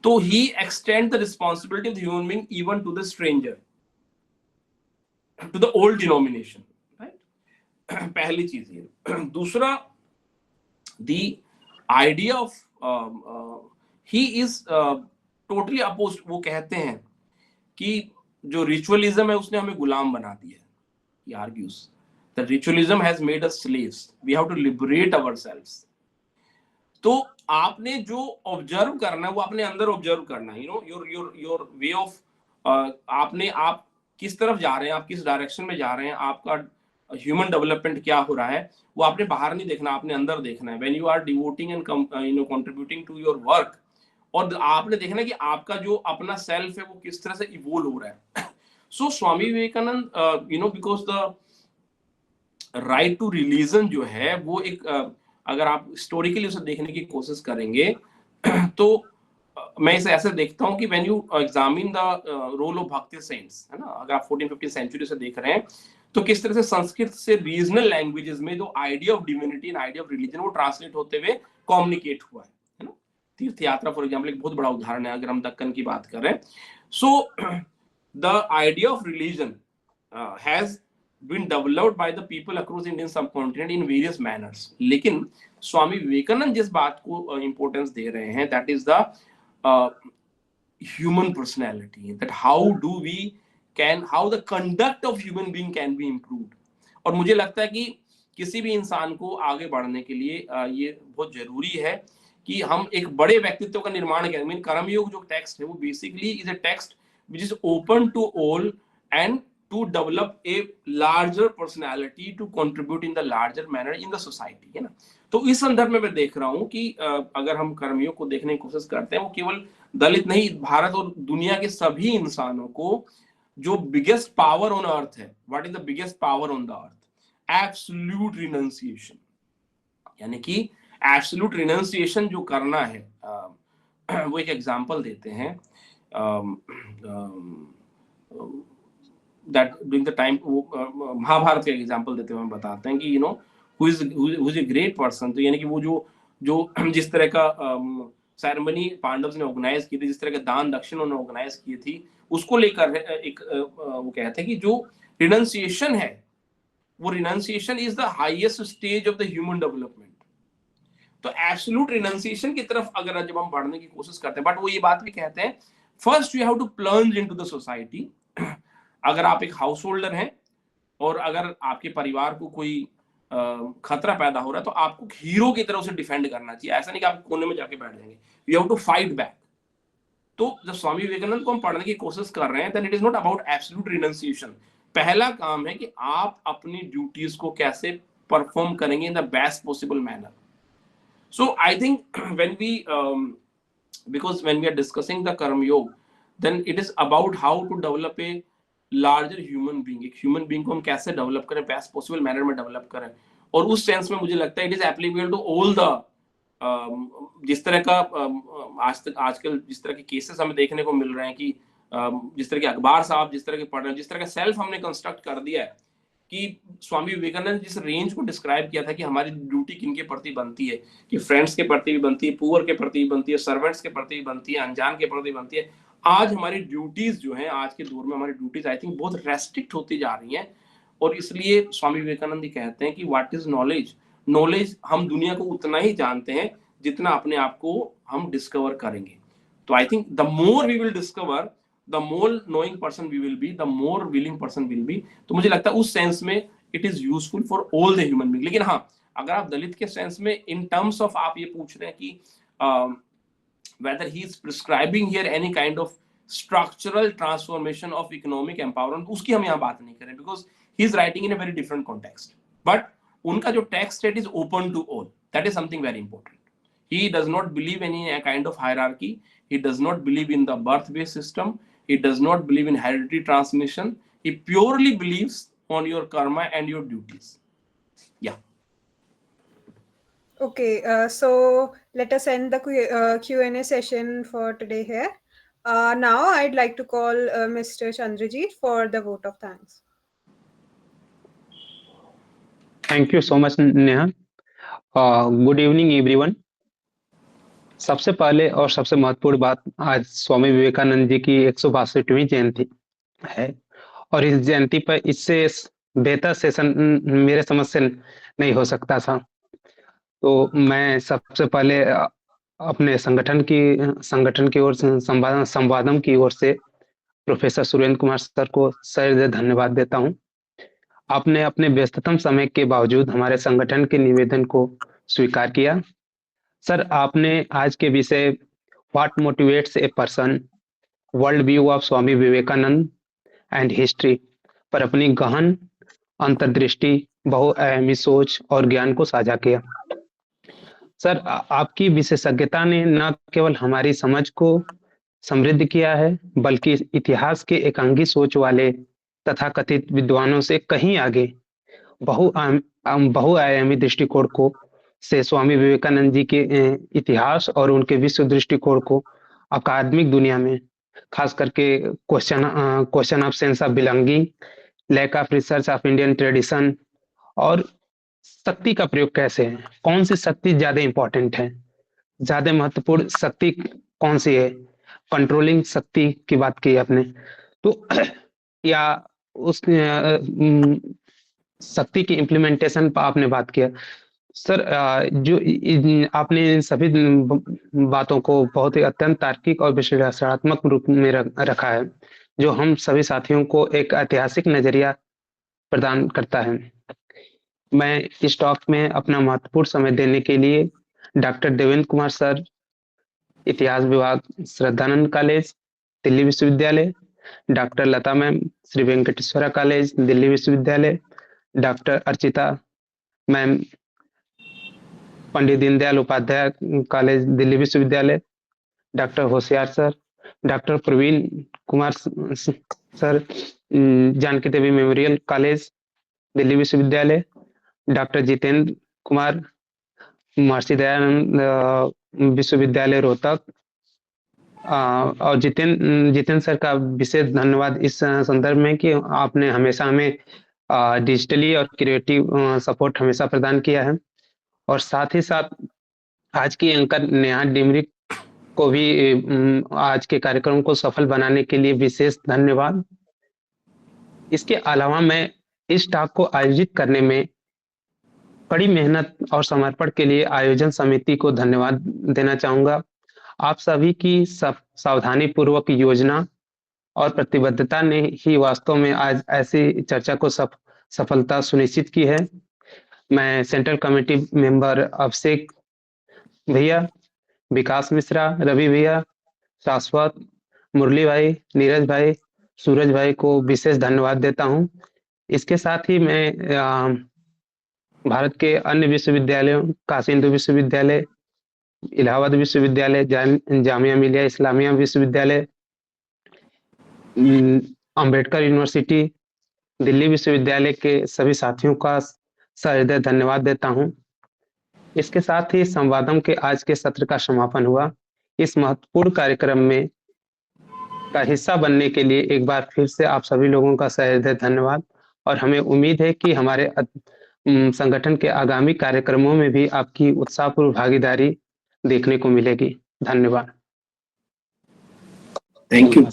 तो he extend the responsibility of the human being even to the stranger, to the old denomination, right. पहली चीज ये। दूसरा, the idea of he is totally opposed. वो कहते हैं कि जो रिचुअलिज्म है उसने हमें गुलाम बना दिया है, he argues The ritualism has made us slaves. We have to liberate ourselves. तो आपने जो ऑब्जर्व करना है वो अपने अंदर ऑब्जर्व करना है, योर वे ऑफ, आप किस तरफ जा रहे हैं, आप किस डायरेक्शन में जा रहे हैं, आपका ह्यूमन डेवलपमेंट क्या हो रहा है, वो आपने बाहर नहीं देखना, आपने अंदर देखना है. When you are devoting and contributing to your work, और आपने देखना है कि आपका जो अपना सेल्फ है वो किस तरह से इवोल्व हो रहा है. So Swami Vivekananda, because the right to religion जो है वो एक, अगर आप हिस्टोरिकली उसे देखने की कोशिश करेंगे तो मैं इसे ऐसे देखता हूं कि when you examine the role of bhakti saints, है ना, अगर आप 14th-15th सेंचुरी से देख रहे हैं तो किस तरह से संस्कृत से रीजनल लैंग्वेजेस में जो idea of divinity and idea of religion वो ट्रांसलेट होते हुए कम्युनिकेट हुआ है ना. तीर्थ यात्रा फॉर एग्जाम्पल एक बहुत बड़ा उदाहरण है अगर हम दक्कन की बात कर रहे हैं. So the idea of religion has been developed by the people across Indian subcontinent in various manners. लेकिन स्वामी विवेकानंद जिस बात को इंपॉर्टेंस दे रहे हैं, that is the human personality, that how the conduct of human being can be improved. और मुझे लगता है कि किसी भी इंसान को आगे बढ़ने के लिए ये बहुत जरूरी है कि हम एक बड़े व्यक्तित्व का निर्माण करें. मीन कर्मयोग जो टेक्स्ट है वो basically is a text which is open to all and to develop a larger personality to contribute in the larger manner in the society, है ना. तो इस संदर्भ में मैं देख रहा हूँ कि अगर हम कर्मयोग को देखने की कोशिश करते हैं, वो केवल दलित नहीं, भारत और दुनिया के सभी इंसानों को जो बिगेस्ट पावर ऑन अर्थ है, what is the biggest power on the earth? Absolute renunciation. यानी कि एब्सोल्यूट रिनंसिएशन जो करना है, वो एक एग्जांपल देते हैं that during the time Mahabharat का एग्जांपल देते हुए हम बताते हैं कि who is a great person. तो यानी कि वो जो जिस तरह का सेरेमनी पांडव ने ऑर्गेनाइज की थी, जिस तरह का दान दक्षिण उन्होंने ऑर्गेनाइज की थी, उसको लेकर एक वो कहते हैं कि जो रिनंसिएशन है, वो renunciation is the highest stage of the human development. तो एब्सोल्यूट रिनंसिएशन की तरफ अगर जब हम बढ़ने की कोशिश करते हैं, बट वो ये बात भी कहते हैं, first you have to plunge into the society. अगर आप एक हाउस होल्डर हैं और अगर आपके परिवार को कोई खतरा पैदा हो रहा है तो आपको हीरो की तरह उसे डिफेंड करना चाहिए. ऐसा नहीं कि आप कोने में जाके बैठ जाएंगे. You have to fight back. तो जब स्वामी विवेकानंद को हम पढ़ने की कोशिश कर रहे हैं, then it is not about absolute renunciation. पहला काम है कि आप अपनी ड्यूटीज को कैसे परफॉर्म करेंगे in the best possible manner. So I think when we because when we are discussing the karma yoga, then it is about how to develop a larger human being. एक human being को हम कैसे develop करें, best possible manner में develop करें. और उस sense में मुझे लगता है it is applicable to all the जिस तरह का आजकल जिस तरह के केसेस हमें देखने को मिल रहे हैं कि जिस तरह के अखबार साहब जिस तरह के पढ़ रहे हैं, जिस तरह का सेल्फ हमने कंस्ट्रक्ट कर दिया है कि स्वामी विवेकानंद जिस रेंज को डिस्क्राइब किया था कि हमारी ड्यूटी किन के प्रति बनती है, कि फ्रेंड्स के प्रति भी बनती है, पुअर के प्रति भी बनती है, सर्वेंट्स के प्रति भी बनती है, अनजान के प्रति बनती है. आज हमारी ड्यूटीज जो हैं, आज के दौर में हमारी ड्यूटीज आई थिंक बहुत रेस्ट्रिक्ट होती जा रही हैं. और इसलिए स्वामी विवेकानंद ही कहते हैं कि व्हाट इज नॉलेज. नॉलेज हम दुनिया को उतना ही जानते हैं जितना अपने आप को हम डिस्कवर करेंगे. तो I think the more we will discover, the more knowing person we will be, the more willing person will be. तो मुझे लगता है उस सेंस में it is useful for all the human being. लेकिन हाँ, अगर आप दलित के सेंस में in terms of आप ये पूछ रहे हैं कि whether he is prescribing here any kind of structural transformation of economic empowerment, उसकी हम यहाँ बात नहीं करें because he is writing in a very different context. But उनका जो text is open to all. That is something very important. He does not believe in any kind of hierarchy. He does not believe in the birth-based system. He does not believe in hereditary transmission. He purely believes on your karma and your duties. Yeah. Okay, so let us end the Q&A session for today here. Now I'd like to call Mr. Chandrajeet for the vote of thanks. Thank you so much, Neha. Good evening, everyone. सबसे पहले और सबसे महत्वपूर्ण बात, आज स्वामी विवेकानंद जी की 162वीं जयंती है और इस जयंती पर इससे बेहतर सेशन मेरे समझ से नहीं हो सकता था. तो मैं सबसे पहले अपने संगठन की ओर से संवादम की ओर से प्रोफेसर सुरेंद्र कुमार सर को सहृदय धन्यवाद देता हूं. आपने अपने व्यस्ततम समय के बावजूद हमारे संगठन के निवेदन को स्वीकार किया। सर, आपने आज के विषय what motivates a person, world view of Swami Vivekananda and history पर अपनी गहन अंतर्दृष्टि, बहुआयामी सोच और ज्ञान को साझा किया। सर, आपकी विशेषज्ञता ने न केवल हमारी समझ को समृद्ध किया है, बल्कि इतिहास के एकांगी सोच वाले तथाकथित विद्वानों से कहीं आगे बहुआयामी दृष्टिकोण को से स्वामी विवेकानंद जी के इतिहास और उनके विश्व दृष्टिकोण को अकादमिक दुनिया में, खास करके question of sense of belonging, lack of research of Indian tradition और शक्ति का प्रयोग कैसे है, कौन सी शक्ति ज्यादा इंपॉर्टेंट है, ज्यादा महत्वपूर्ण शक्ति कौन सी है, कंट्रोलिंग शक्ति की बात की आपने, तो या उस शक्ति की इम्प्लीमेंटेशन पर आपने बात किया। सर, आपने इन सभी बातों को बहुत ही अत्यंत तार्किक और विश्लेषणात्मक रूप में रखा है, जो हम सभी साथियों को एक ऐतिहासिक नजरिया प्रदान करता है। मैं इस टॉक में अपना महत्वपूर्ण समय देने के लिए डॉक्टर देवेंद्र कुमार सर, इतिहास विभाग, Shraddhanand college, Delhi Vishwavidyalaya, doctor Lata ma'am, Shri Venkateshwara college, Delhi Vishwavidyalaya, doctor Archita ma'am, Pandit Deendayal Upadhyay college, Delhi Vishwavidyalaya, doctor Hoshiyar sir, doctor Praveen Kumar sir, Janki Devi memorial college, Delhi Vishwavidyalaya, doctor Jitendra Kumar, Maharshi Dayanand विश्वविद्यालय रोहतक, और जितेंद्र सर का विशेष धन्यवाद इस संदर्भ में कि आपने हमेशा हमें डिजिटली और क्रिएटिव सपोर्ट हमेशा प्रदान किया है, और साथ ही साथ आज की एंकर नेहा डिमरी को भी आज के कार्यक्रम को सफल बनाने के लिए विशेष धन्यवाद। इसके अलावा मैं इस टॉक को आयोजित करने में कड़ी मेहनत और समर्पण के लिए आयोजन समिति को धन्यवाद देना चाहूंगा। आप सभी की सावधानी पूर्वक योजना और प्रतिबद्धता ने ही वास्तव में आज ऐसी चर्चा को सफलता सुनिश्चित की है। मैं सेंट्रल कमेटी मेंबर अभिषेक भैया, विकास मिश्रा, रवि भैया, शाश्वत, मुरली भाई, नीरज भाई, सूरज भाई को विशेष धन्यवाद देता हूं। इसके साथ ही मैं भारत के अन्य विश्वविद्यालयों, काशी हिंदू विश्वविद्यालय, इलाहाबाद विश्वविद्यालय, जामिया मिलिया इस्लामिया विश्वविद्यालय, अंबेडकर यूनिवर्सिटी, दिल्ली विश्वविद्यालय के सभी साथियों का सहृदय धन्यवाद देता हूं। इसके साथ ही संवादम के आज के सत्र का समापन हुआ। इस महत्वपूर्ण कार्यक्रम में का हिस्सा बनने के लिए एक बार फिर से आप सभी लोगों का सहृदय धन्यवाद, और हमें उम्मीद है कि हमारे संगठन के आगामी कार्यक्रमों में भी आपकी उत्साहपूर्ण भागीदारी देखने को मिलेगी। धन्यवाद। Thank you.